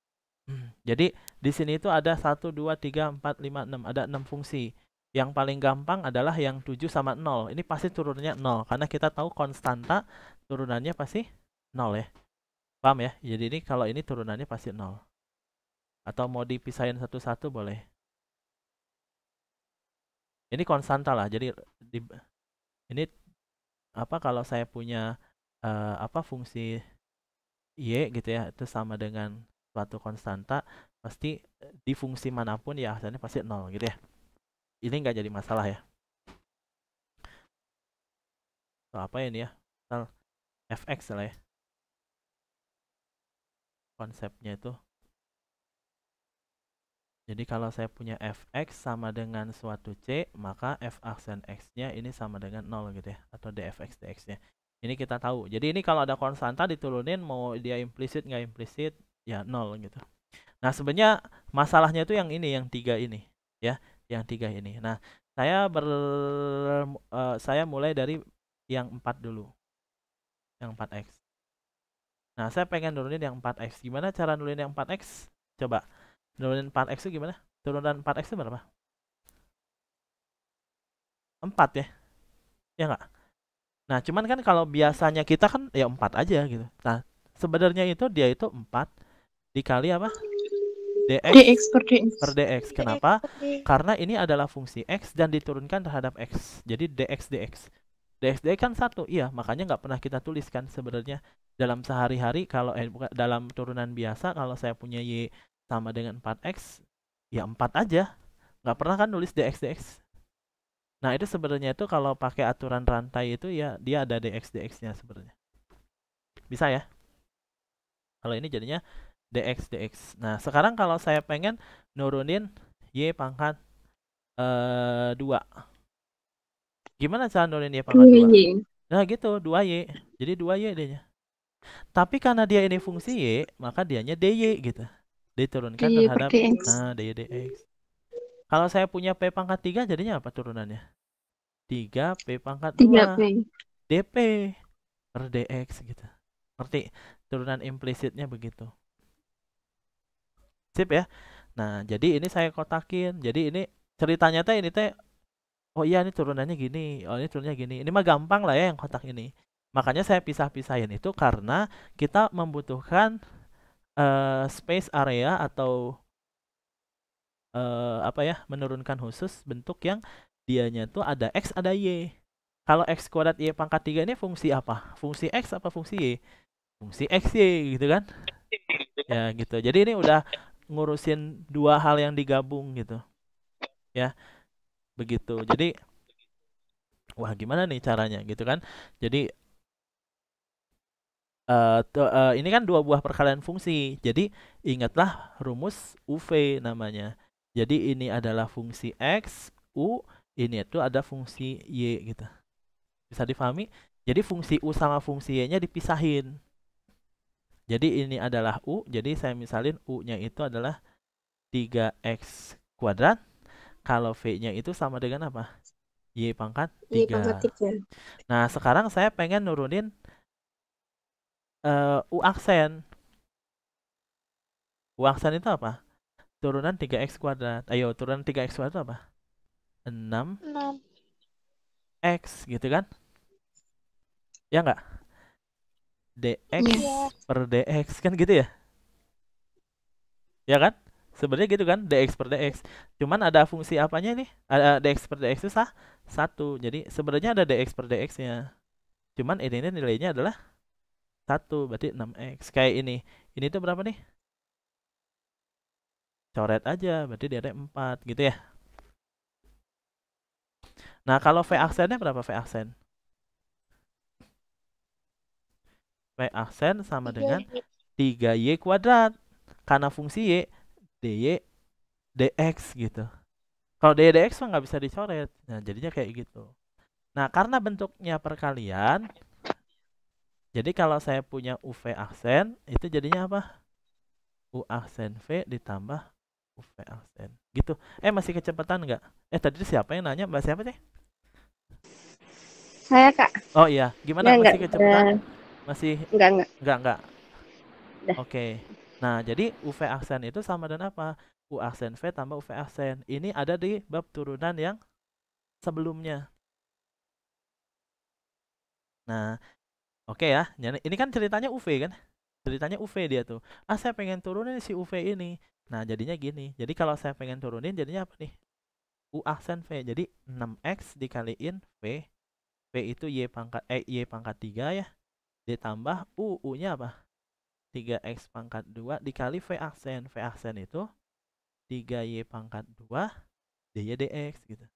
Jadi di sini itu ada 1 2 3 4 5 6, ada 6 fungsi. Yang paling gampang adalah yang 7 sama 0. Ini pasti turunnya 0 karena kita tahu konstanta turunannya pasti 0 ya. Paham ya? Jadi ini kalau ini turunannya pasti 0. Atau mau dipisahin satu-satu boleh. Ini konstanta lah. Jadi ini apa kalau saya punya fungsi Y gitu ya, itu sama dengan suatu konstanta, pasti di fungsi manapun ya hasilnya pasti 0 gitu ya. Ini nggak jadi masalah ya. So, apa ini ya? Misal fx lah ya. Konsepnya itu. Jadi kalau saya punya fx sama dengan suatu c, maka f aksen x-nya ini sama dengan 0 gitu ya, atau dfx dx-nya. Ini kita tahu. Jadi ini kalau ada konstanta diturunin, mau dia implisit nggak implisit, ya 0 gitu. Nah, sebenarnya masalahnya itu yang ini, yang 3 ini ya, yang 3 ini. Nah, saya mulai dari yang 4 dulu. Yang 4x. Nah, saya pengen nurunin yang 4x. Gimana cara nurunin yang 4x? Coba. Nurunin 4x itu gimana? Turunan 4x itu berapa? 4 ya? Ya nggak? Nah, cuman kan kalau biasanya kita kan ya 4 aja gitu. Nah, sebenarnya itu dia itu 4 dikali apa? dx per dx. Kenapa? Karena ini adalah fungsi x dan diturunkan terhadap x. Jadi dx dx kan 1. Iya, makanya nggak pernah kita tuliskan sebenarnya dalam sehari-hari. Kalau dalam turunan biasa, kalau saya punya y sama dengan 4x, ya 4 aja. Nggak pernah kan nulis dx. Nah, itu sebenarnya itu kalau pakai aturan rantai itu ya dia ada dx-nya sebenarnya. Bisa ya? Kalau ini jadinya dx. Nah, sekarang kalau saya pengen nurunin y pangkat 2. Gimana cara nurunin y pangkat 2? Nah, gitu, 2y. Jadi 2y dia-nya. Tapi karena dia ini fungsi y, maka dianya dy gitu. Diturunkan terhadap dy dx. Kalau saya punya p pangkat 3 jadinya apa turunannya? 3 p pangkat 2 dp per dx gitu. Ngerti? Turunan implisitnya begitu. Sip ya. Nah, jadi ini saya kotakin. Jadi ini ceritanya teh ini teh, oh iya ini turunannya gini, oh ini turunannya gini. Ini mah gampang lah ya yang kotak ini. Makanya saya pisah-pisahin itu karena kita membutuhkan space area atau menurunkan khusus bentuk yang dianya tuh ada x ada y. Kalau x kuadrat y pangkat 3 ini fungsi apa? Fungsi x apa fungsi y? Fungsi x y gitu kan? Ya gitu. Jadi ini udah ngurusin dua hal yang digabung gitu. Ya. Begitu. Jadi wah gimana nih caranya gitu kan? Jadi ini kan dua buah perkalian fungsi. Jadi ingatlah rumus UV namanya. Jadi ini adalah fungsi X, U, ini itu ada fungsi Y gitu. Bisa difahami? Jadi fungsi U sama fungsi Y-nya dipisahin. Jadi ini adalah U, jadi saya misalin U-nya itu adalah 3x kuadrat. Kalau V-nya itu sama dengan apa? Y pangkat 3. Nah, sekarang saya pengen nurunin U aksen. U aksen itu apa? Turunan 3x kuadrat. Ayo, turunan 3x kuadrat apa? 6x gitu kan? Ya nggak? dx per dx kan gitu ya? Ya kan? Sebenarnya gitu kan, dx per dx. Cuman ada fungsi apanya nih? Ada dx per dx itu 1. Jadi sebenarnya ada dx per dx-nya. Cuman ini nilainya adalah 1, berarti 6x. Kayak ini. Ini tuh berapa nih? Coret aja, berarti dia ada 4 gitu ya. Nah, kalau V aksennya berapa V aksen? V aksen sama dengan 3Y kuadrat. Karena fungsi Y, dy dx gitu. Kalau dy dx mah nggak bisa dicoret. Nah, jadinya kayak gitu. Nah, karena bentuknya perkalian, jadi kalau saya punya UV aksen, itu jadinya apa? U aksen V ditambah UV aksen. Gitu. Masih kecepatan nggak? Tadi siapa yang nanya? Mbak siapa sih? Saya, Kak. Oh iya, gimana? Masih kecepatan? Masih? Enggak. Enggak. Udah. Oke. Nah, jadi UV aksen itu sama dengan apa? U aksen V tambah UV aksen. Ini ada di bab turunan yang sebelumnya. Nah, oke ya. Ini kan ceritanya UV kan? Ceritanya UV dia tuh. Saya pengen turunin si UV ini. Nah, jadinya gini. Jadi kalau saya pengen turunin jadinya apa nih? U aksen V. Jadi 6X dikaliin V. V itu Y pangkat Y pangkat 3 ya. Ditambah U-nya apa? 3X pangkat 2 dikali V aksen. V aksen itu 3Y pangkat 2 dy dx gitu.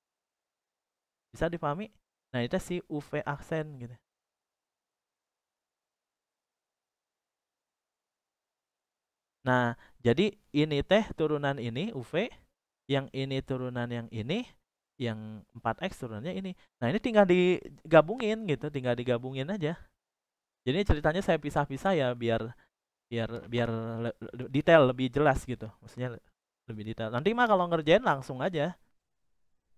Bisa dipahami? Nah, itu si UV aksen gitu. Nah, jadi ini teh turunan ini UV, yang ini turunan yang ini, yang 4X turunannya ini. Nah, ini tinggal digabungin gitu, tinggal digabungin aja. Jadi ceritanya saya pisah-pisah ya biar detail, lebih jelas gitu. Maksudnya lebih detail. Nanti mah kalau ngerjain langsung aja.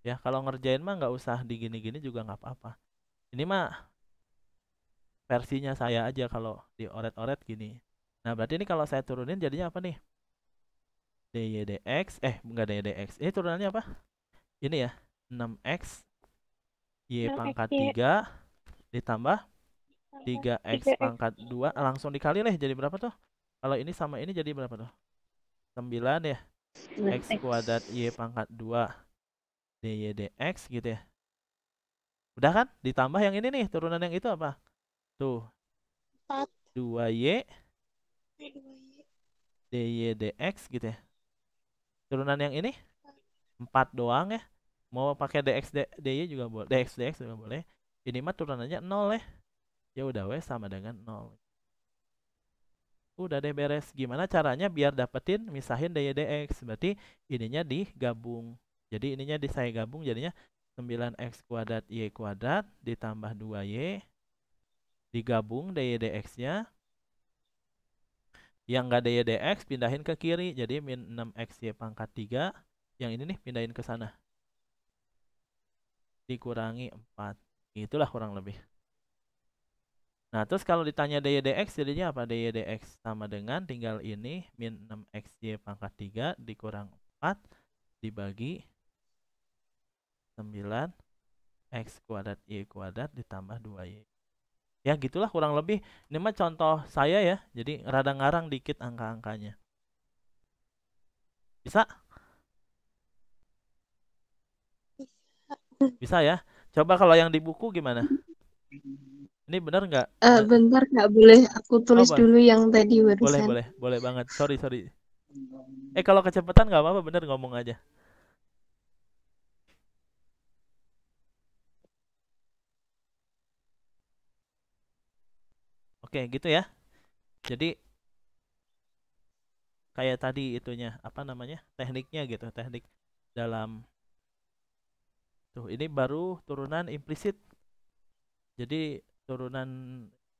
Ya, kalau ngerjain mah nggak usah digini-gini juga nggak apa-apa. Ini mah versinya saya aja kalau dioret-oret gini. Nah, berarti ini kalau saya turunin jadinya apa nih? dy dx, enggak dy dx. Ini turunannya apa? Ini ya, 6x y pangkat 3 ditambah 3x pangkat 2. Langsung dikali lah jadi berapa tuh? Kalau ini sama ini jadi berapa tuh? 9 ya. X kuadrat y pangkat 2 dy dx gitu ya. Udah kan? Ditambah yang ini nih, turunan yang itu apa? Tuh. 2y dy dx gitu ya. Turunan yang ini 4 doang ya. Mau pakai dx dy juga boleh, dx juga boleh. Ini mah turunannya 0 ya. Ya udah wes sama dengan 0. Udah deh beres. Gimana caranya biar dapetin misahin dy dx? Berarti ininya digabung. Jadi ininya saya gabung jadinya 9x kuadrat y kuadrat ditambah 2y digabung dy dx-nya. Yang enggak dy dx pindahin ke kiri. Jadi min 6x y pangkat 3. Yang ini nih pindahin ke sana. Dikurangi 4. Itulah kurang lebih. Nah, terus kalau ditanya dy dx jadinya apa? Dy dx sama dengan tinggal ini min 6xy pangkat 3 dikurang 4 dibagi 9x kuadrat y kuadrat ditambah 2y. Ya gitulah kurang lebih. Ini mah contoh saya ya. Jadi rada ngarang dikit angka-angkanya. Bisa? Bisa ya? Coba kalau yang di buku gimana? Ini benar nggak? Bentar, nggak boleh aku tulis dulu yang tadi barusan. Boleh banget. Sorry. Kalau kecepatan nggak apa-apa, bener ngomong aja. Oke, gitu ya. Jadi kayak tadi itunya, apa namanya? Tekniknya gitu, teknik dalam tuh ini baru turunan implisit. Jadi turunan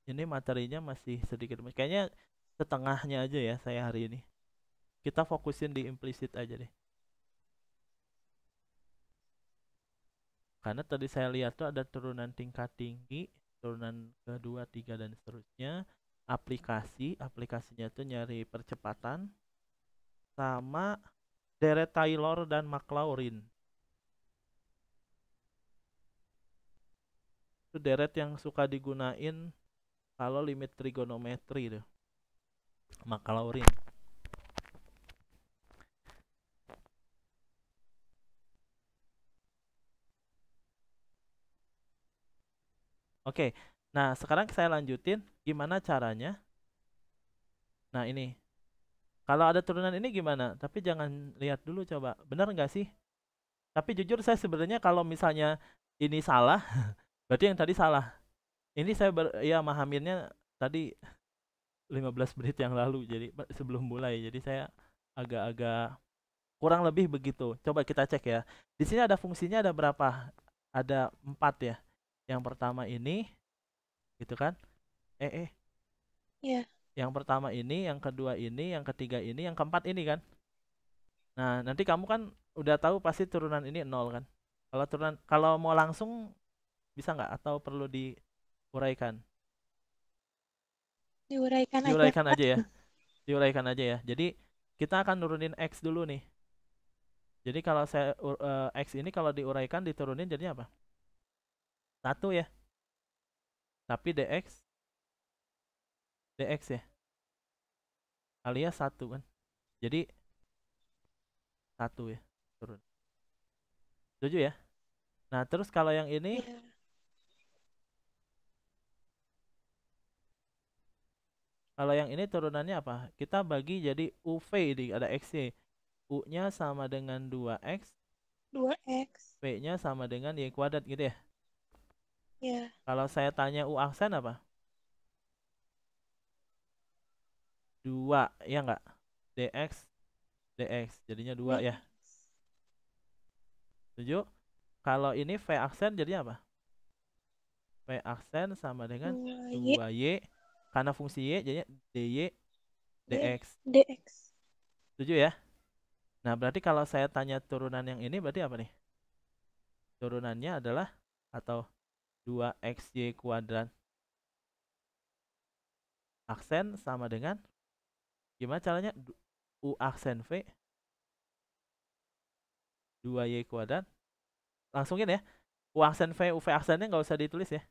ini materinya masih sedikit. Kayaknya setengahnya aja ya saya hari ini. Kita fokusin di implisit aja deh. Karena tadi saya lihat tuh ada turunan tingkat tinggi, turunan kedua, 3 dan seterusnya. Aplikasinya tuh nyari percepatan sama deret Taylor dan Maclaurin. Itu deret yang suka digunain kalau limit trigonometri tuh. Maclaurin. Oke, nah sekarang saya lanjutin gimana caranya. Nah ini, kalau ada turunan ini gimana? Tapi jangan lihat dulu coba, benar nggak sih? Tapi jujur saya sebenarnya kalau misalnya ini salah, berarti yang tadi salah. Ini saya ya mahaminnya tadi 15 menit yang lalu, jadi sebelum mulai. Jadi saya agak-agak kurang lebih begitu. Coba kita cek ya. Di sini ada fungsinya ada berapa? Ada 4 ya. Yang pertama ini, gitu kan? Iya. Yang pertama ini, yang kedua ini, yang ketiga ini, yang keempat ini kan? Nah, nanti kamu kan udah tahu pasti turunan ini 0 kan? Kalau mau langsung bisa nggak atau perlu diuraikan? Diuraikan aja ya. Diuraikan aja ya. Jadi kita akan nurunin X dulu nih. Jadi kalau X ini kalau diuraikan diturunin jadinya apa? 1 ya. Tapi dx ya. Alias 1 kan. Jadi 1 ya turun. Setuju ya? Nah, terus kalau yang ini Iya. Kalau yang ini turunannya apa? Kita bagi jadi UV ini ada X-nya. U-nya sama dengan 2X, 2x. V-nya sama dengan Y kuadrat gitu ya. Iya. Kalau saya tanya U aksen apa? 2, ya enggak? dx jadinya 2 ya. Setuju? Kalau ini V aksen jadinya apa? V aksen sama dengan 2Y. Karena fungsi Y jadinya dy dx. Setuju ya? Nah, berarti kalau saya tanya turunan yang ini berarti apa nih? Turunannya adalah atau 2xy kuadrat aksen sama dengan gimana caranya? U aksen V 2y kuadrat. Langsungin ya. U aksen V, UV aksennya nggak usah ditulis ya.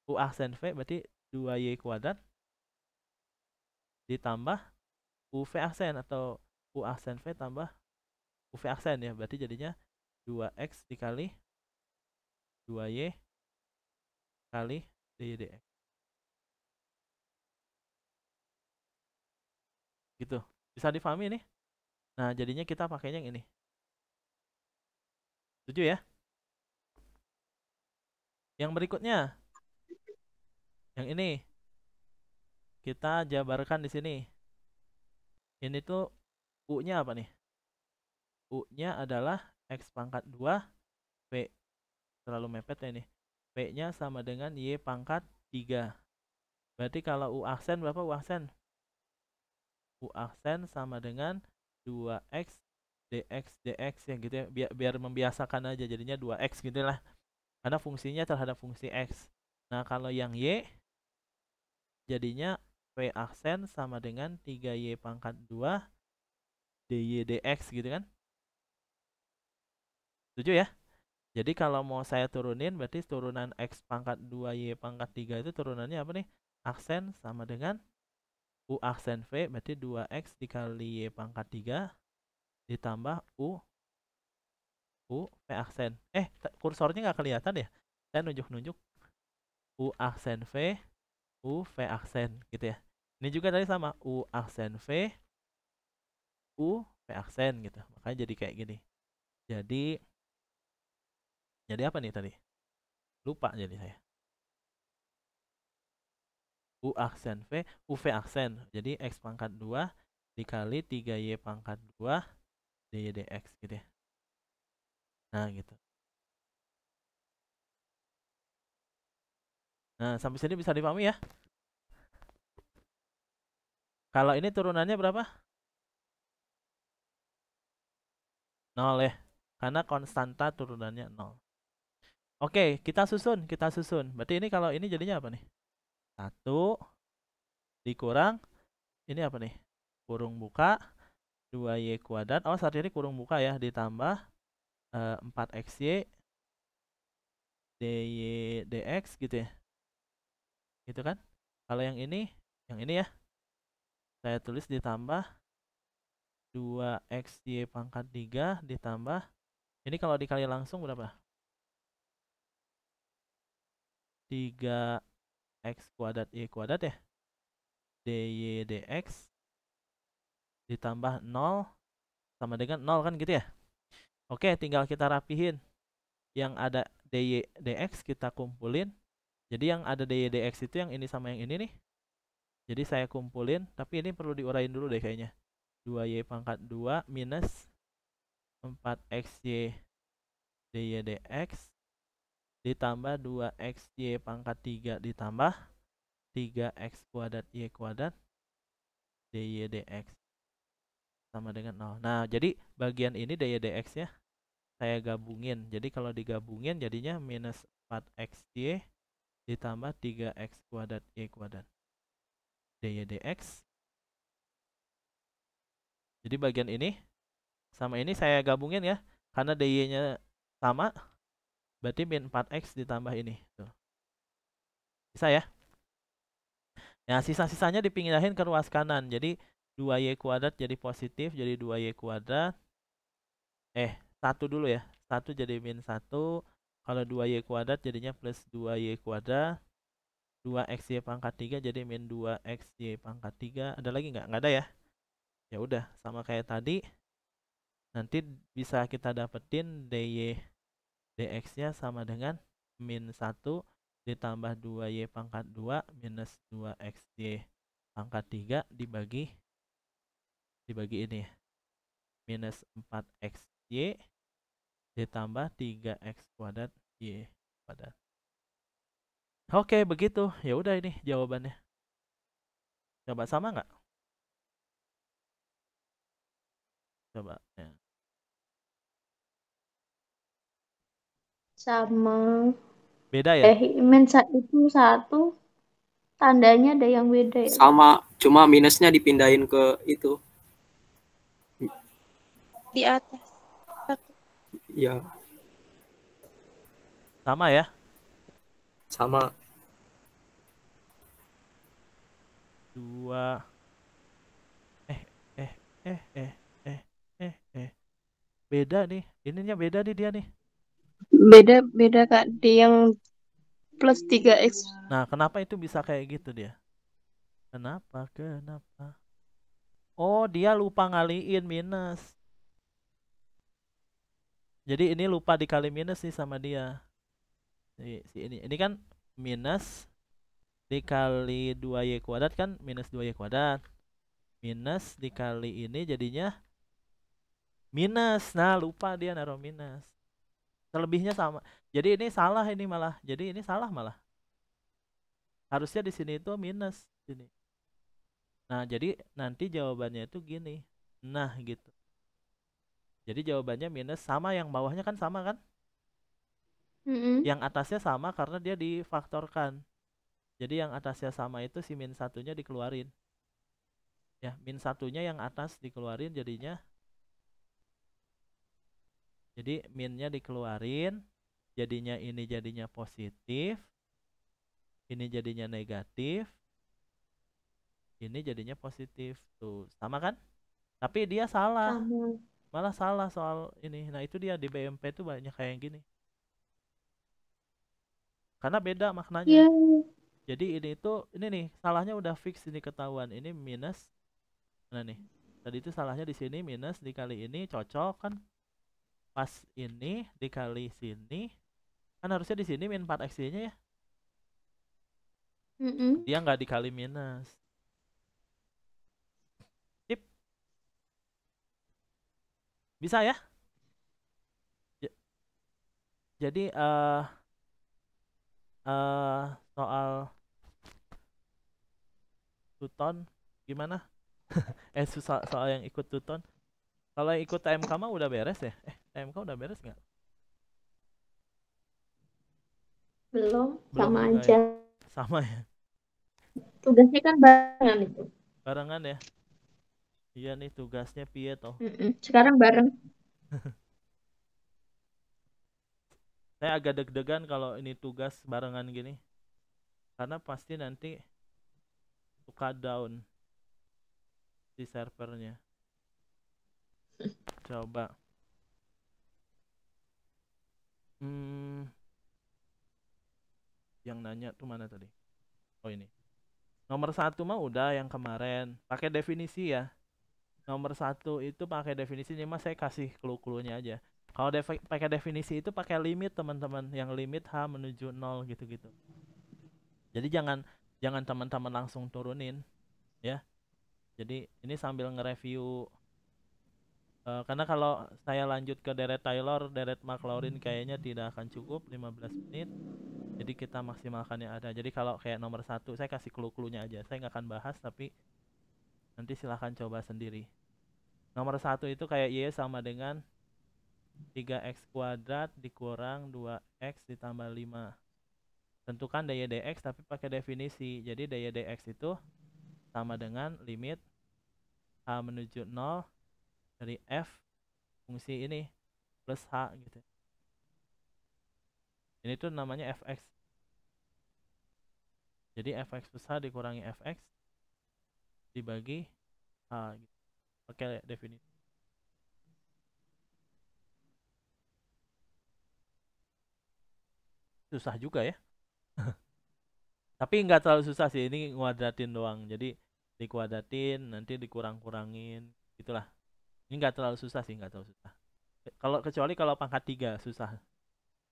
U aksen V berarti 2y kuadrat ditambah UV aksen atau U aksen V tambah UV aksen ya. Berarti jadinya 2x dikali 2y kali dy dx. Gitu. Bisa difahami nih? Nah, jadinya kita pakainya yang ini. Setuju ya? Yang berikutnya. Yang ini. Kita jabarkan di sini. Ini tuh U-nya apa nih? U-nya adalah X pangkat 2 P. Terlalu mepet ya ini. P-nya sama dengan Y pangkat 3. Berarti kalau U aksen berapa U aksen? U aksen sama dengan 2x dx ya gitu ya. Biar membiasakan aja jadinya 2x gitu lah. Karena fungsinya terhadap fungsi x. Nah, kalau yang Y jadinya V aksen sama dengan 3y pangkat 2 dy dx gitu kan. Setuju ya? Jadi kalau mau saya turunin berarti turunan x pangkat 2y pangkat 3 itu turunannya apa nih? Aksen sama dengan U aksen V berarti 2x dikali y pangkat 3 ditambah U V aksen. Kursornya nggak kelihatan ya? Saya nunjuk-nunjuk U aksen V, U V aksen gitu ya. Ini juga tadi sama U aksen V, U V aksen gitu. Makanya jadi kayak gini. Jadi apa nih tadi? Lupa jadi saya. U aksen V, U V aksen. Jadi X pangkat 2 dikali 3Y pangkat 2 dy dx gitu ya. Nah gitu. Nah, sampai sini bisa dipahami ya? Kalau ini turunannya berapa? 0 ya. Karena konstanta turunannya 0. Oke, kita susun. Berarti ini kalau ini jadinya apa nih? 1 dikurang ini apa nih? Kurung buka 2y kuadrat. Oh, saat ini kurung buka ya, ditambah 4xy dy dx gitu ya. Gitu kan? Kalau yang ini ya. Saya tulis ditambah 2xy pangkat 3 ditambah ini kalau dikali langsung berapa? 3x kuadrat y kuadrat ya. dy dx ditambah 0 sama dengan 0 kan gitu ya. Oke, tinggal kita rapihin. Yang ada dy dx kita kumpulin. Jadi yang ada dy dx itu yang ini sama yang ini nih. Jadi saya kumpulin, tapi ini perlu diuraiin dulu deh kayaknya. 2Y pangkat 2 minus 4XY dy dx ditambah 2XY pangkat 3 ditambah 3X kuadrat Y kuadrat dy dx sama dengan 0. Nah, jadi bagian ini dy dx ya saya gabungin. Jadi kalau digabungin jadinya minus 4XY ditambah 3X kuadrat Y kuadrat dy dx. Jadi bagian ini sama ini saya gabungin ya. Karena dy-nya sama, berarti min 4X ditambah ini. Tuh. Bisa ya? Nah, sisa-sisanya dipindahin ke ruas kanan. Jadi 2Y kuadrat jadi positif, jadi 2Y kuadrat. 1 dulu ya. 1 jadi min 1. Kalau 2Y kuadrat jadinya plus 2Y kuadrat. 2XY pangkat 3 jadi min 2XY pangkat 3. Ada lagi nggak? Nggak ada ya? Ya udah, sama kayak tadi. Nanti bisa kita dapetin dy dx-nya sama dengan min 1 ditambah 2y pangkat 2 minus 2xy pangkat 3 dibagi ini ya. Minus 4xy ditambah 3x kuadrat y kuadrat. Oke, begitu. Ya udah ini jawabannya. Coba sama nggak? Coba ya. Sama. Beda ya? Itu 1, tandanya ada yang beda ya? Sama, cuma minusnya dipindahin ke itu. Di atas. Ya, Sama ya? sama. 2 beda nih. Ininya beda nih dia nih. Beda Kak. Dia yang plus 3X. Nah, kenapa itu bisa kayak gitu dia? Kenapa? Oh, dia lupa ngaliin minus. Jadi ini lupa dikali minus nih sama dia. Ini kan minus dikali 2y kuadrat kan minus 2y kuadrat. Minus dikali ini jadinya minus. Nah, lupa dia naruh minus. Selebihnya sama. Jadi ini salah ini malah. Jadi ini salah malah. Harusnya di sini itu minus sini. Nah, jadi nanti jawabannya itu gini. Nah, gitu. Jadi jawabannya minus sama, yang bawahnya kan sama kan? Yang atasnya sama karena dia difaktorkan. Jadi yang atasnya sama itu si min satunya dikeluarin. Ya, min satunya yang atas dikeluarin jadinya. Jadi minnya dikeluarin, jadinya ini jadinya positif. Ini jadinya negatif. Ini jadinya positif. Tuh, sama kan? Tapi dia salah. Sama. Malah salah soal ini. Nah, itu dia di BMP tuh banyak kayak gini. Karena beda maknanya. Yeah. Jadi ini nih salahnya udah fix ini ketahuan. Ini minus. Nah nih. Tadi itu salahnya di sini minus dikali ini cocok kan? Pas ini dikali sini. Kan harusnya di sini min 4x-nya ya. Dia nggak dikali minus. Tip. Bisa ya? Jadi soal Tuton gimana? Soal yang ikut Tuton. Kalau yang ikut TMK mah udah beres ya? TMK udah beres nggak? Belum, Belum sama juga aja. Ya? Sama ya? Tugasnya kan barengan itu. Barengan ya? Iya nih tugasnya piye toh? Sekarang bareng. Saya agak deg-degan kalau ini tugas barengan gini. Karena pasti nanti suka down di servernya. Coba. Yang nanya tuh mana tadi? Oh ini. Nomor 1 mah udah yang kemarin. Pakai definisi ya. Nomor 1 itu pakai definisi, ini mah saya kasih clue-cluenya aja. Kalau pakai definisi itu pakai limit teman-teman, yang limit H menuju 0 gitu-gitu. Jadi jangan teman-teman langsung turunin. ya. Jadi ini sambil nge-review karena kalau saya lanjut ke deret Taylor, deret McLaurin kayaknya tidak akan cukup 15 menit. Jadi kita maksimalkan yang ada. Jadi kalau kayak nomor 1 saya kasih clue-cluenya aja. Saya nggak akan bahas tapi nanti silahkan coba sendiri. Nomor 1 itu kayak Y sama dengan 3x kuadrat dikurang 2x ditambah 5. Tentukan daya dx tapi pakai definisi. Jadi daya dx itu sama dengan limit h menuju 0 dari f fungsi ini plus h gitu. Ini tuh namanya fx. Jadi fx plus h dikurangi fx dibagi h gitu. Pakai definisi. Susah juga ya. Tapi nggak terlalu susah sih, ini nguadratin doang. Jadi dikuadratin, nanti dikurang-kurangin, gitulah. Ini nggak terlalu susah sih, nggak terlalu susah. Kecuali kalau pangkat 3 susah.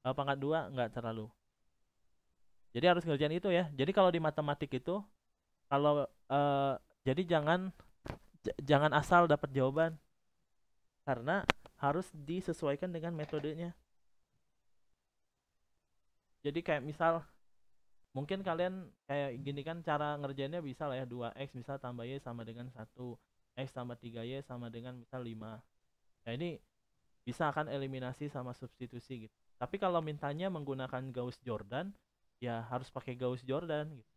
Kalau pangkat 2 nggak terlalu. Jadi harus ngerjain itu ya. Jadi kalau di matematik itu, kalau jadi jangan asal dapat jawaban, karena harus disesuaikan dengan metodenya. Jadi kayak misal mungkin kalian kayak gini kan cara ngerjainnya bisa lah ya, 2x misal tambah y sama dengan 1, x tambah 3y sama dengan misal 5. Nah ini bisa kan eliminasi sama substitusi gitu. Tapi kalau mintanya menggunakan Gauss-Jordan, ya harus pakai Gauss-Jordan gitu.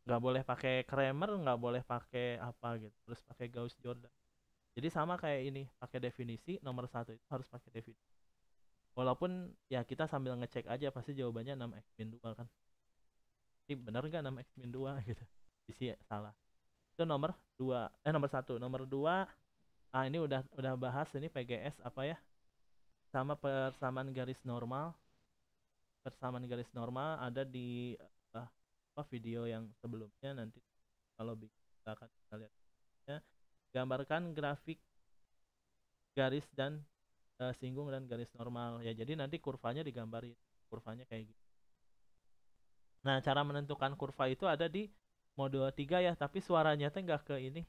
Nggak boleh pakai Kramer, nggak boleh pakai apa gitu, terus pakai Gauss-Jordan. Jadi sama kayak ini, pakai definisi, nomor 1 itu harus pakai definisi. Walaupun ya kita sambil ngecek aja pasti jawabannya 6x min 2 kan. Ini benar nggak 6x min 2 gitu. Isi salah. Itu nomor 2. Nomor 1. Nomor 2, ini udah bahas ini PGS apa ya? Sama persamaan garis normal. Persamaan garis normal ada di video yang sebelumnya, nanti kalau bisa akan kita lihat ya. Gambarkan grafik garis dan singgung dan garis normal ya. Jadi nanti kurvanya digambarin, kurvanya kayak gitu. Nah cara menentukan kurva itu ada di modul 3 ya, tapi suaranya tuh nggak ke ini,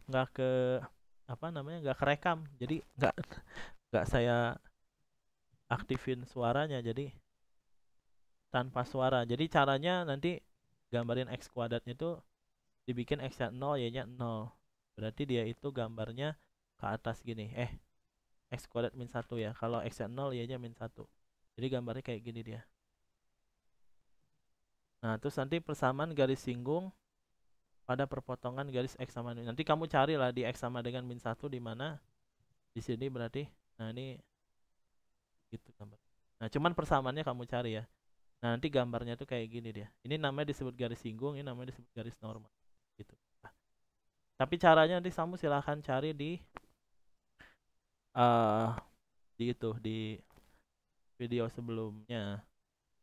nggak ke apa namanya, nggak kerekam. Jadi nggak saya aktifin suaranya, jadi tanpa suara. Jadi caranya nanti gambarin x kuadratnya itu dibikin x nya 0 y nya 0. Berarti dia itu gambarnya ke atas gini, x kuadrat min 1 ya. Kalau x nya 0 y nya min 1. Jadi gambarnya kayak gini dia. Nah terus nanti persamaan garis singgung pada perpotongan garis x sama min. Nanti kamu carilah di x sama dengan min 1 di mana. Di sini berarti. Nah ini gitu gambar. Nah cuman persamaannya kamu cari ya. Nah nanti gambarnya tuh kayak gini dia. Ini namanya disebut garis singgung, ini namanya disebut garis normal gitu. Nah, tapi caranya nanti kamu silahkan cari di di video sebelumnya.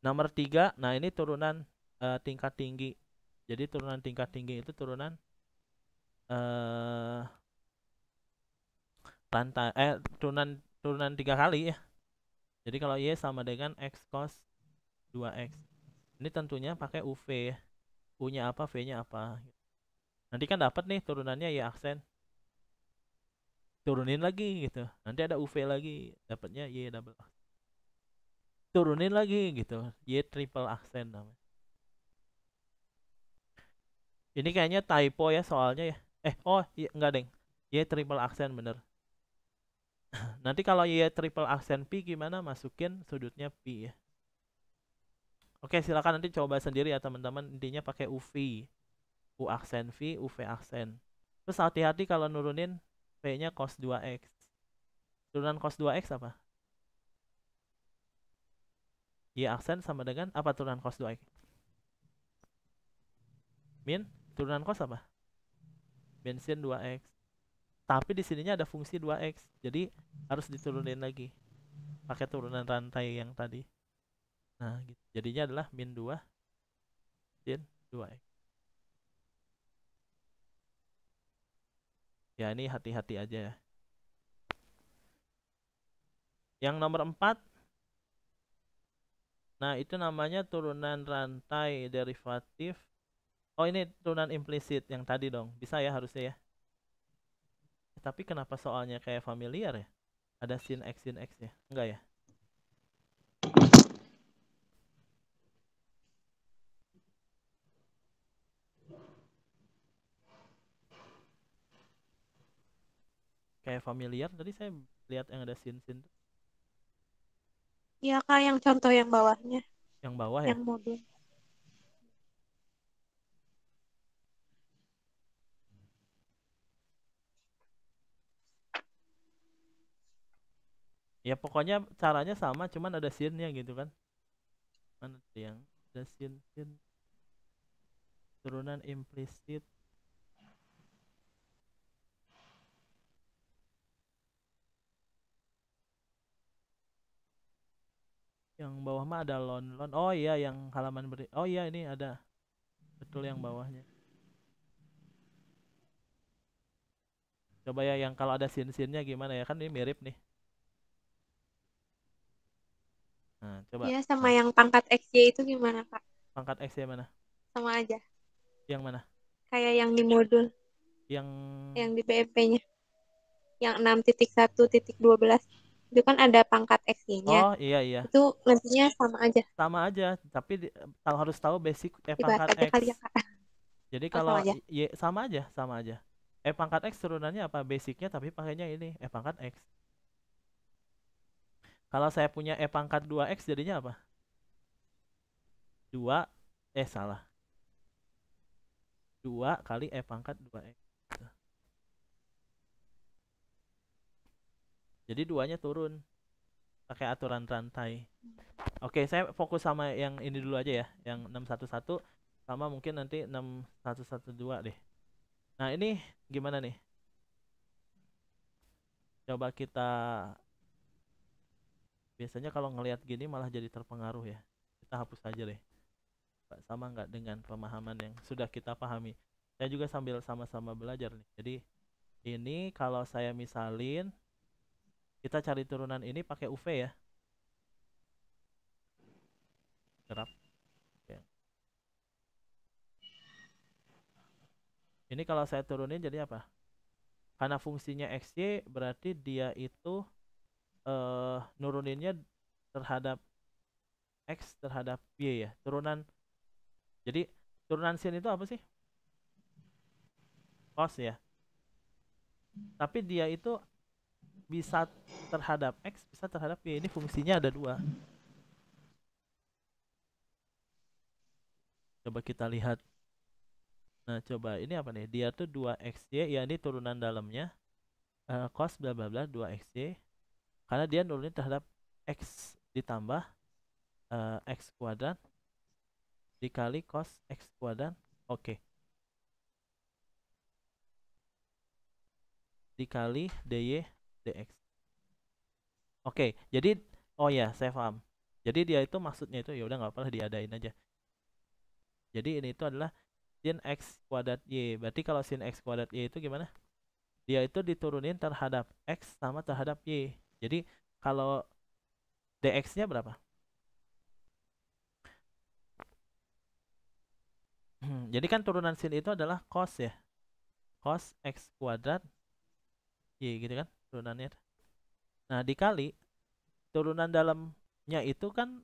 Nomor 3, nah ini turunan tingkat tinggi. Jadi turunan tingkat tinggi itu turunan turunan 3 kali ya. Jadi kalau y sama dengan x cos 2x. Ini tentunya pakai UV ya. U-nya apa, V-nya apa. Nanti kan dapat nih turunannya y aksen. Turunin lagi gitu. Nanti ada UV lagi, dapatnya y double aksen. Turunin lagi gitu, y triple aksen namanya. Ini kayaknya typo ya soalnya ya. Enggak deng. Y triple aksen bener. Nanti kalau y triple aksen P gimana? Masukin sudutnya P ya. Oke, silakan nanti coba sendiri ya teman-teman. Intinya pakai UV. U aksen V, UV aksen. Terus hati-hati kalau nurunin V-nya cos 2x. Turunan cos 2x apa? Y aksen sama dengan apa turunan cos 2x? Min? Turunan cos apa? Bensin 2x. Tapi di sininya ada fungsi 2x. Jadi harus diturunin lagi. Pakai turunan rantai yang tadi. Nah, gitu. Jadinya adalah min 2 sin 2x. Ya, ini hati-hati aja ya. Yang nomor 4. Nah, itu namanya turunan rantai derivatif Oh, ini turunan implisit yang tadi dong. Bisa ya harusnya ya. Tapi kenapa soalnya kayak familiar ya? Ada sin X ya? Enggak ya? Kayak familiar tadi saya lihat yang ada sin tuh. Ya Kak, yang contoh yang bawahnya, Yang bawah ya? yang modul. Ya pokoknya caranya sama, cuman ada sinnya gitu kan? Mana tuh yang ada sin turunan implisit. Yang bawah mah ada lon. Oh iya, yang halaman oh iya, ini ada. Betul yang bawahnya. Coba ya yang kalau ada sin-sinnya gimana ya? Kan ini mirip nih. Nah, coba. Ya sama Nah, yang pangkat XY itu gimana Kak? pangkat X yang mana? Sama aja. Yang mana? Kayak yang di modul, Yang yang di PFP-nya. Yang 6.1.12. Itu kan ada pangkat XY-nya. Oh iya iya. Itu nantinya sama aja. Sama aja, tapi harus tahu basic Dibahas pangkat aja X. kali ya Kak. Jadi Oh, kalau sama aja. sama aja, sama aja. Pangkat X turunannya apa? Basicnya tapi pakainya ini pangkat X. Kalau saya punya pangkat 2X jadinya apa? 2 salah. 2 kali pangkat 2X. Jadi 2-nya turun pakai aturan rantai. Oke, saya fokus sama yang ini dulu aja ya, yang 611 sama mungkin nanti 6112 deh. Nah, ini gimana nih? Coba kita, biasanya kalau ngelihat gini malah jadi terpengaruh ya. Kita hapus aja deh. Sama nggak dengan pemahaman yang sudah kita pahami? Saya juga sambil sama-sama belajar nih. Jadi ini kalau saya misalin, kita cari turunan ini pakai UV ya. Gerap. Oke. Ini kalau saya turunin jadi apa? Karena fungsinya XY berarti dia itu nuruninnya terhadap X terhadap Y ya. Turunan. Jadi turunan sin itu apa sih? Cos ya. Tapi dia itu bisa terhadap X, bisa terhadap Y. Ini fungsinya ada 2. Coba kita lihat. Nah, coba ini apa nih? Dia tuh 2XY, ya ini turunan dalamnya. Cos bla bla bla 2XY. Karena dia nurunin terhadap X ditambah X kuadrat dikali cos X kuadrat. Oke. Dikali dy dx. Oke, jadi oh ya, saya paham. Jadi dia itu maksudnya itu ya udah nggak apa-apa diadain aja. Jadi ini itu adalah sin X kuadrat Y. Berarti kalau sin X kuadrat Y itu gimana? Dia itu diturunin terhadap X sama terhadap Y. Jadi kalau dx-nya berapa? Jadi kan turunan sin itu adalah cos ya. Cos X kuadrat Y gitu kan turunannya. Nah, dikali turunan dalamnya itu kan,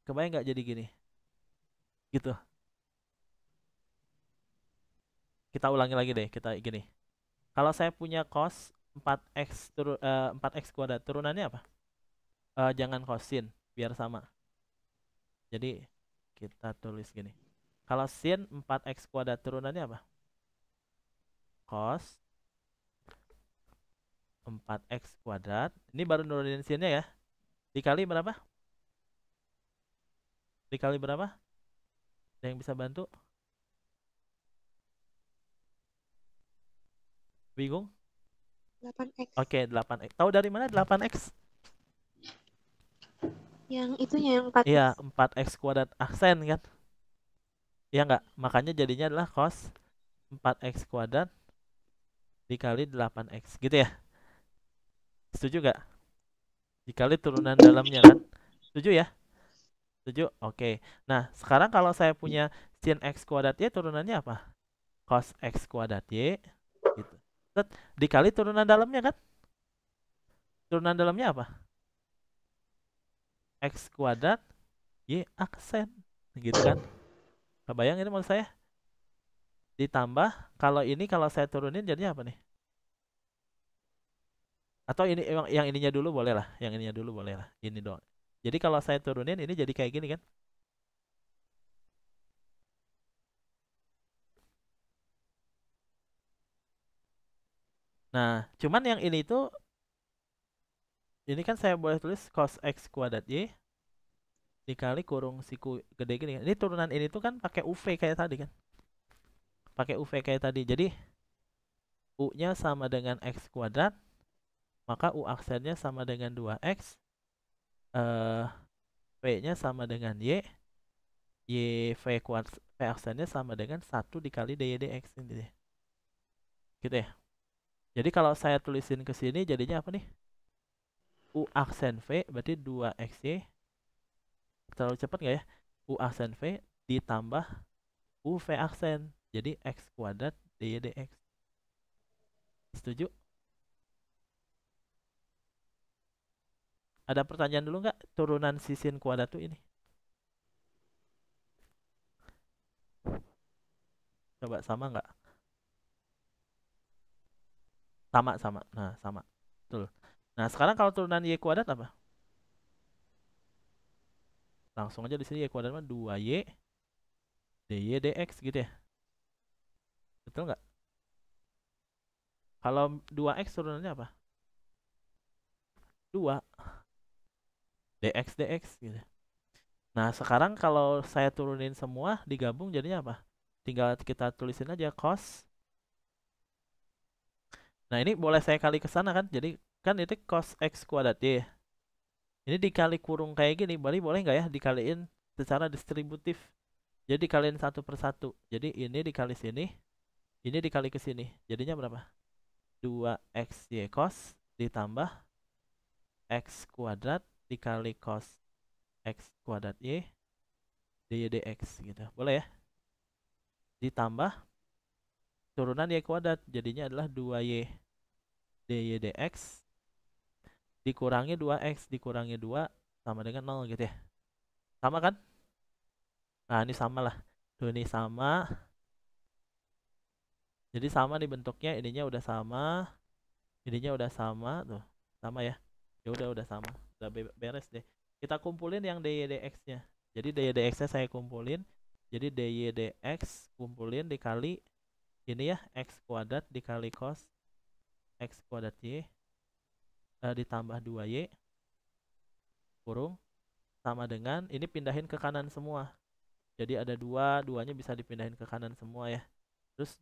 kebayang nggak jadi gini? Gitu. Kita ulangi lagi deh, kita gini. Kalau saya punya cos 4x kuadrat, turunannya apa? Jangan cosin, biar sama. Jadi kita tulis gini. Kalau sin 4x kuadrat, turunannya apa? Cos 4x kuadrat. Ini baru nurunin sinnya ya. Dikali berapa? Dikali berapa? Ada yang bisa bantu? Bingung? 8X. Oke, 8x. Tahu dari mana 8x? Yang itunya yang 4X. Iya, 4x kuadrat aksen kan? Iya nggak? Makanya jadinya adalah cos 4x kuadrat dikali 8x. Gitu ya? Setuju nggak? Dikali turunan dalamnya kan? Setuju ya? Setuju? Oke. Nah, sekarang kalau saya punya sin x kuadrat Y turunannya apa? Cos x kuadrat Y gitu. Set, dikali turunan dalamnya kan? Turunan dalamnya apa? X kuadrat Y aksen. Gitu kan? Kebayang ini maksud saya? Ditambah kalau ini kalau saya turunin jadinya apa nih? Atau ini yang ininya dulu boleh lah, yang ininya dulu boleh lah. Ini doang. Jadi kalau saya turunin ini jadi kayak gini kan? Nah, cuman yang ini tuh ini kan saya boleh tulis cos x kuadrat Y dikali kurung siku gede gini kan. Ini turunan ini tuh kan pakai UV kayak tadi kan. Pakai UV kayak tadi. Jadi U-nya sama dengan x kuadrat, maka U aksennya sama dengan 2x. V-nya sama dengan Y. V aksennya sama dengan 1 dikali dy dx ini deh. Gitu ya. Jadi kalau saya tulisin ke sini jadinya apa nih? U aksen V berarti 2xy. Terlalu cepat nggak ya? U aksen V ditambah U V aksen. Jadi x kuadrat dy dx. Setuju? Ada pertanyaan dulu nggak? Turunan sin kuadrat tuh ini. Coba sama nggak? Sama. Nah, sama. Betul. Nah, sekarang kalau turunan y kuadrat apa? Langsung aja di sini y kuadrat mah 2y dy dx gitu ya. Betul nggak? Kalau 2x turunannya apa? 2 dx gitu. Nah, sekarang kalau saya turunin semua digabung jadinya apa? Tinggal kita tulisin aja cos. Nah, ini boleh saya kali ke sana kan? Jadi kan itu cos x kuadrat Y. Ini dikali kurung kayak gini, berarti boleh nggak ya dikaliin secara distributif? Jadi dikaliin satu per satu. Jadi ini dikali sini, ini dikali ke sini. Jadinya berapa? 2xy cos ditambah x kuadrat dikali cos x kuadrat Y dy dx gitu. Boleh ya? Ditambah turunan y kuadrat jadinya adalah 2y dy dx dikurangi 2x dikurangi 2 sama dengan 0 gitu ya. Sama kan? Nah, ini sama lah. Tuh, ini sama. Jadi sama nih bentuknya, ininya udah sama. Ininya udah sama tuh. Sama ya. Ya udah sama. Udah beres deh. Kita kumpulin yang dy dx-nya. Jadi dy dx-nya saya kumpulin. Jadi dy dx kumpulin dikali ini ya, x kuadrat dikali cos x kuadrat y ditambah 2y kurung sama dengan ini pindahin ke kanan semua. Jadi ada 2, duanya bisa dipindahin ke kanan semua ya. Terus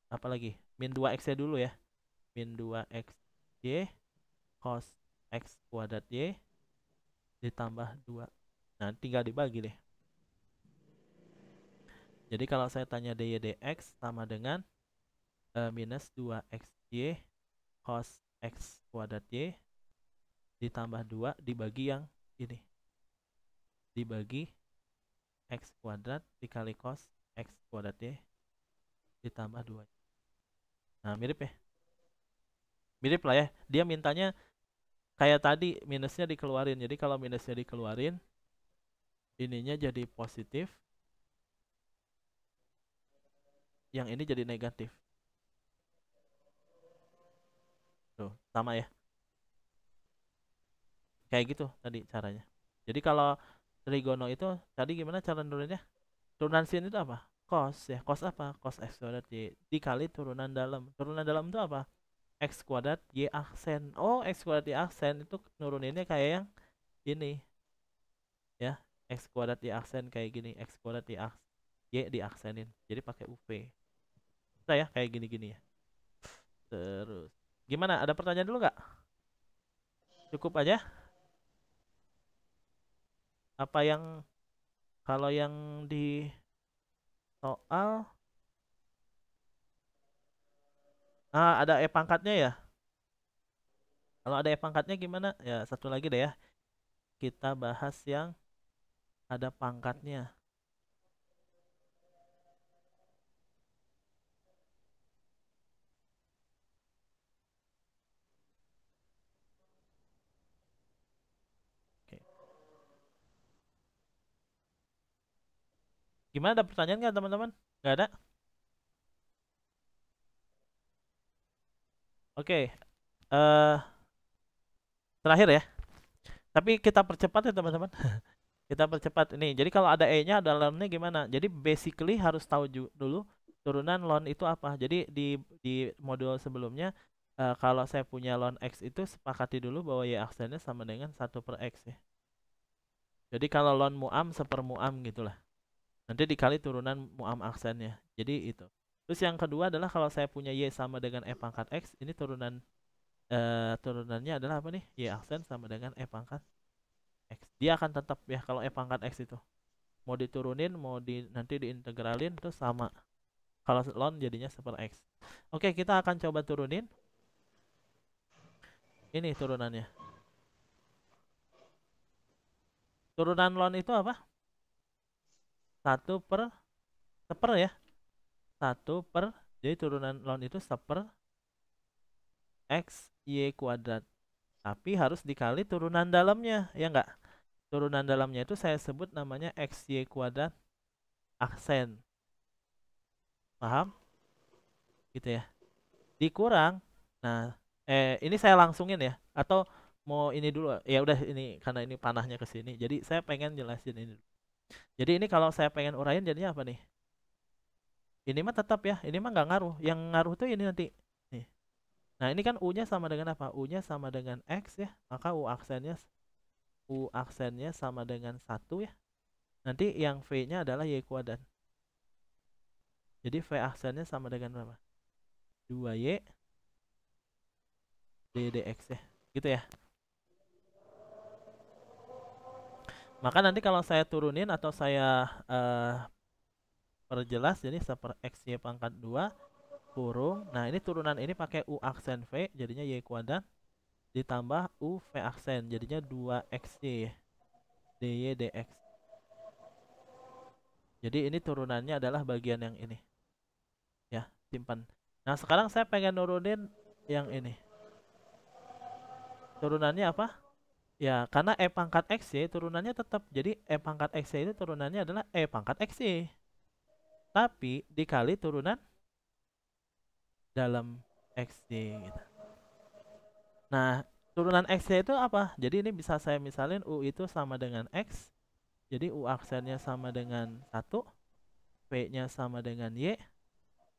apa lagi? Min 2x-nya dulu ya. Min 2x y cos x kuadrat y ditambah 2. Nah, tinggal dibagi deh. Jadi kalau saya tanya dy dx sama dengan minus 2xy cos x kuadrat y ditambah 2 dibagi yang ini. Dibagi x kuadrat dikali cos x kuadrat y ditambah 2. Nah, mirip ya. Mirip lah ya. Dia mintanya kayak tadi minusnya dikeluarin. Jadi kalau minusnya dikeluarin, ininya jadi positif. Yang ini jadi negatif. Tuh, sama ya. Kayak gitu tadi caranya. Jadi kalau trigono itu tadi gimana cara nuruninnya? Turunan sin itu apa? Cos ya. Cos apa? Cos x kuadrat y dikali turunan dalam. Turunan dalam itu apa? X kuadrat y aksen. Oh, x kuadrat y aksen itu nuruninnya kayak yang ini. Ya, x kuadrat y aksen kayak gini. X kuadrat y diaksenin. Jadi pakai UV. Bisa ya kayak gini-gini ya. Terus gimana? Ada pertanyaan dulu nggak? Cukup aja? Apa yang kalau yang di soal ada E pangkatnya ya? Kalau ada E pangkatnya gimana? Ya, satu lagi deh ya. Kita bahas yang ada pangkatnya. Oke. Gimana, ada pertanyaan nggak teman-teman? Nggak ada? Oke. Terakhir ya. Tapi kita percepat ya teman-teman. Kita percepat ini. Jadi kalau ada E-nya, ada loan-nya gimana? Jadi basically harus tahu dulu turunan loan itu apa. Jadi di modul sebelumnya kalau saya punya loan X itu sepakati dulu bahwa Y aksennya sama dengan 1 per X ya. Jadi kalau loan muam seper muam gitulah. Nanti dikali turunan muam aksennya. Jadi itu. Terus yang kedua adalah kalau saya punya Y sama dengan E pangkat X, ini turunannya adalah apa nih? Y aksen sama dengan E pangkat X. Dia akan tetap ya kalau E pangkat X itu. Mau diturunin, nanti diintegralin terus sama. Kalau loan jadinya seper X. Oke, kita akan coba turunin. Ini turunannya. Turunan loan itu apa? 1 per seper ya. 1 per, jadi turunan loan itu seper X Y kuadrat. Tapi harus dikali turunan dalamnya, ya enggak? Turunan dalamnya itu saya sebut namanya XY kuadrat aksen. Paham? Gitu ya. Dikurang. Nah, ini saya langsungin ya. Atau mau ini dulu? Ya udah, ini karena ini panahnya ke sini. Jadi saya pengen jelasin ini. Jadi ini kalau saya pengen uraiin jadinya apa nih? Ini mah tetap ya. Ini mah nggak ngaruh. Yang ngaruh tuh ini nanti. Nih. Nah, ini kan U-nya sama dengan apa? U-nya sama dengan X ya. Maka U aksennya sama dengan 1 ya. Nanti yang V-nya adalah Y kuadrat. Jadi V aksennya sama dengan berapa? 2Y dx ya. Gitu ya. Maka nanti kalau saya turunin atau saya perjelas, jadi seper XY pangkat 2 kurung. Nah, ini turunan ini pakai U aksen V, jadinya Y kuadrat ditambah U V aksen, jadinya 2XY dy dx. Jadi ini turunannya adalah bagian yang ini. Ya, simpan. Nah, sekarang saya pengen nurunin yang ini. Turunannya apa? Ya, karena E pangkat XY turunannya tetap. Jadi E pangkat XY itu turunannya adalah E pangkat XY. Tapi dikali turunan dalam XY gitu. Nah, turunan XY itu apa? Jadi ini bisa saya misalin U itu sama dengan X. Jadi U aksennya sama dengan 1. V-nya sama dengan Y.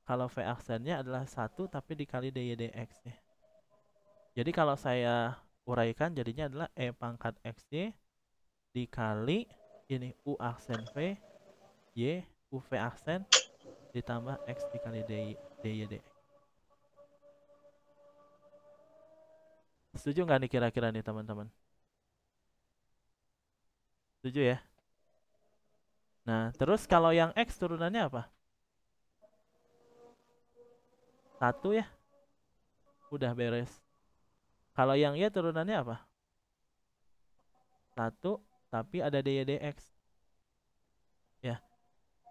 Kalau V aksennya adalah 1 tapi dikali dy dx ya. Jadi kalau saya uraikan jadinya adalah E pangkat XY dikali ini U aksen V Y U V aksen ditambah X dikali dy dx. Setuju nggak nih kira-kira nih teman-teman? Setuju ya? Nah, terus kalau yang X turunannya apa? 1 ya? Udah beres. Kalau yang Y turunannya apa? 1 tapi ada dy dx. Ya.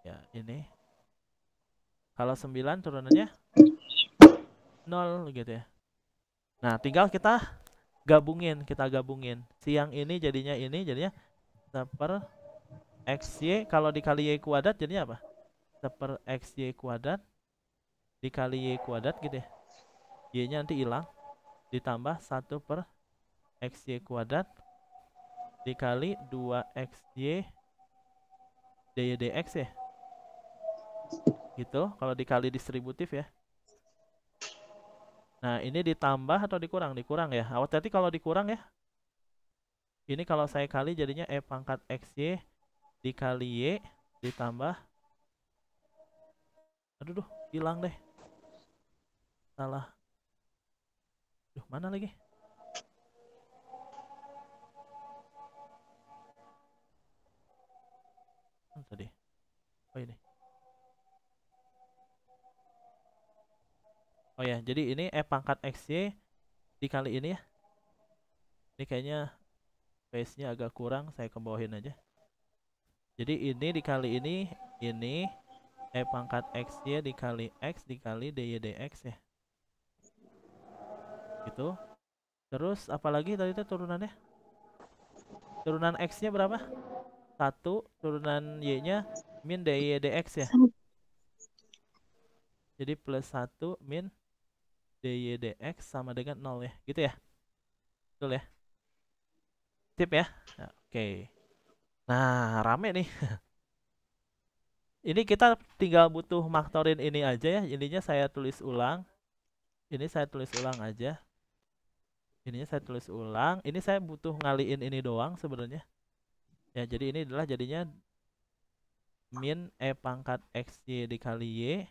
Ya, ini. Kalau 9 turunannya 0 gitu ya. Nah, tinggal kita gabungin. Si yang ini jadinya seper XY, kalau dikali Y kuadrat jadinya apa? Seper XY kuadrat dikali Y kuadrat gitu ya. Y-nya nanti hilang. Ditambah 1 per XY kuadrat dikali 2XY dy dx ya. Gitu, kalau dikali distributif ya. Nah, ini ditambah atau dikurang? Dikurang ya. Hati-hati kalau dikurang ya. Ini kalau saya kali jadinya E pangkat XY dikali Y ditambah. Aduh, hilang deh. Salah. Duh, mana lagi? Tadi. Oh ini. Oh ya, jadi ini E pangkat XY dikali ini ya. Ini kayaknya space-nya agak kurang, saya ke bawahin aja. Jadi ini dikali ini E pangkat X-Y dikali X dikali DY dx ya. Gitu. Terus apalagi tadi itu turunannya? Turunan X-nya berapa? 1, turunan Y-nya min DY dx ya. Jadi plus 1 min DY dx sama dengan 0 ya. Gitu ya. Betul ya? Sip ya? Nah, oke. Nah, rame nih. Ini kita tinggal butuh maktorin ini aja ya. Ininya saya tulis ulang. Ini saya tulis ulang aja. Ininya saya tulis ulang. Ini saya butuh ngaliin ini doang sebenarnya. Ya, jadi ini adalah jadinya min E pangkat XY dikali Y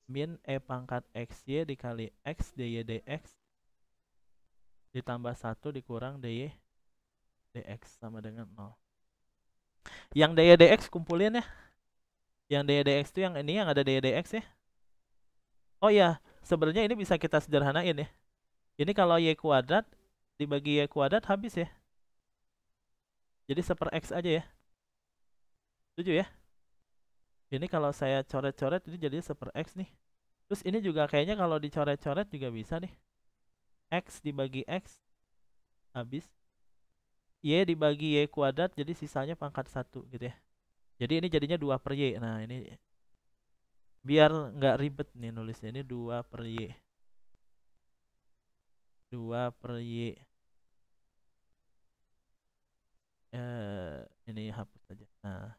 min E pangkat XY dikali X DY dx ditambah 1 dikurang DY dx sama dengan 0. Yang DY dx kumpulin ya. Yang DY dx itu yang ini yang ada DY dx ya. Oh iya, sebenarnya ini bisa kita sederhanain ya. Ini kalau Y kuadrat dibagi Y kuadrat habis ya. Jadi 1/X aja ya. Setuju ya? Ini kalau saya coret-coret ini jadi 1/X nih. Terus ini juga kayaknya kalau dicoret-coret juga bisa nih. X dibagi X habis. Y dibagi Y kuadrat jadi sisanya pangkat 1 gitu ya. Jadi ini jadinya 2/Y. Nah ini biar nggak ribet nih nulisnya. Ini 2/Y. 2/Y. Ini hapus saja. Nah,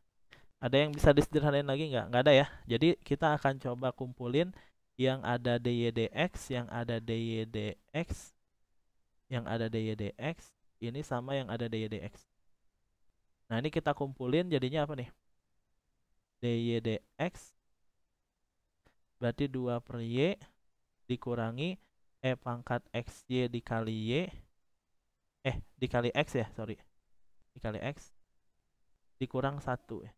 ada yang bisa disederhanain lagi nggak? Nggak ada ya. Jadi kita akan coba kumpulin yang ada DY dx, yang ada DY dx, yang ada DY dx, ini sama yang ada DY dx. Nah ini kita kumpulin jadinya apa nih? DY dx berarti 2/Y dikurangi E pangkat XY dikali Y, dikali X ya, sorry. Dikali X dikurang 1 ya.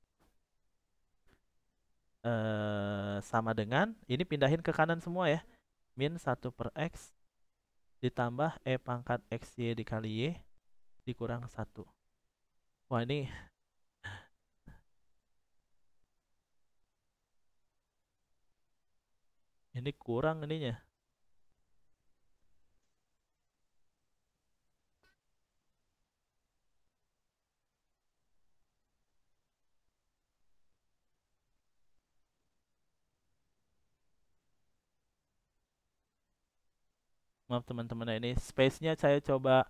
Sama dengan ini pindahin ke kanan semua ya, min 1/X ditambah E pangkat XY dikali Y dikurang 1. Wah ini kurang ininya. Maaf teman-teman, ini space-nya saya coba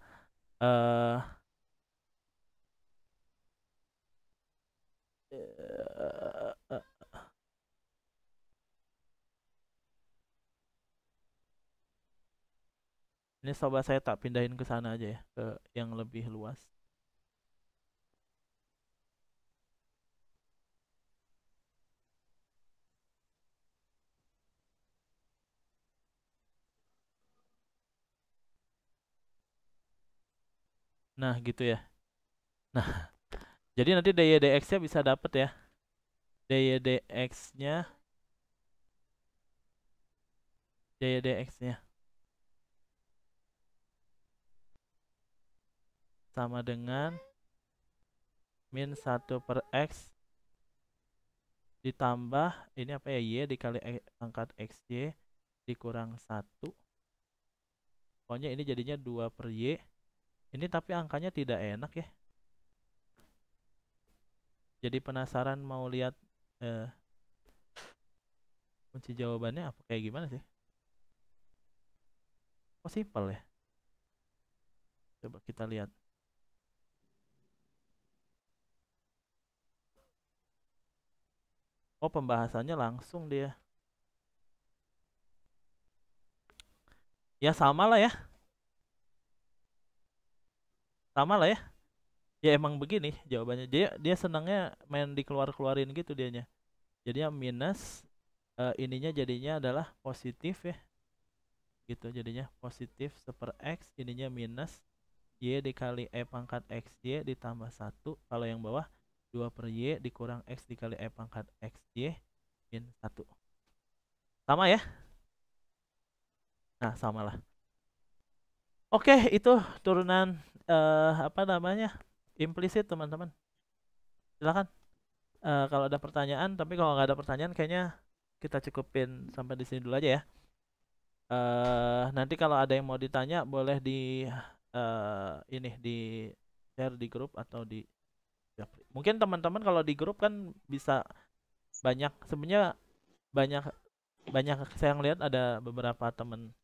ini coba saya tak pindahin ke sana aja ya, ke yang lebih luas. Nah gitu ya. Nah jadi nanti DY dx-nya bisa dapet ya. DY dx-nya sama dengan min 1/X ditambah ini apa ya, Y dikali pangkat XY dikurang 1. Pokoknya ini jadinya 2/Y. Ini tapi angkanya tidak enak ya. Jadi penasaran mau lihat kunci jawabannya apa kayak gimana sih? Oh simpel ya. Coba kita lihat. Oh pembahasannya langsung dia. Ya sama lah ya. Sama lah ya. Ya emang begini jawabannya. Dia senangnya main dikeluar-keluarin gitu dianya. Jadinya minus ininya jadinya adalah positif ya. Gitu jadinya positif 1/X, ininya minus Y dikali E pangkat XY ditambah 1. Kalau yang bawah 2/Y dikurang X dikali E pangkat XY min 1. Sama ya? Nah samalah. Oke itu turunan apa namanya implisit teman-teman. silakan. Kalau ada pertanyaan, tapi kalau nggak ada pertanyaan kayaknya kita cukupin sampai di sini dulu aja ya. Nanti kalau ada yang mau ditanya boleh di ini di share di grup atau di mungkin teman-teman kalau di grup kan bisa banyak, sebenarnya banyak saya ngeliat ada beberapa teman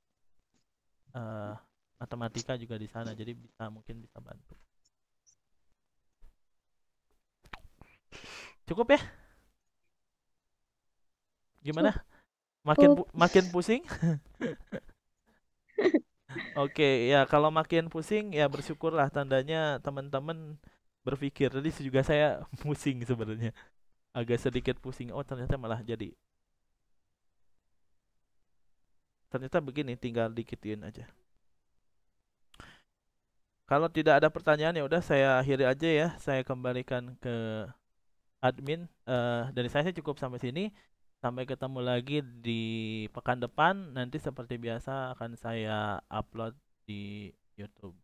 matematika juga di sana, jadi mungkin bisa bantu. Cukup ya? Gimana? Makin pusing? Oke, ya kalau makin pusing ya bersyukurlah, tandanya teman-teman berpikir. Tadi juga saya pusing sebenarnya. Agak sedikit pusing. Oh, ternyata malah jadi. Ternyata begini, tinggal dikitin aja. Kalau tidak ada pertanyaan ya udah saya akhiri aja ya. Saya kembalikan ke admin. Dari saya cukup sampai sini. Sampai ketemu lagi di pekan depan. Nanti seperti biasa akan saya upload di YouTube.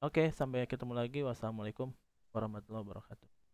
Oke, sampai ketemu lagi. Wassalamualaikum warahmatullahi wabarakatuh.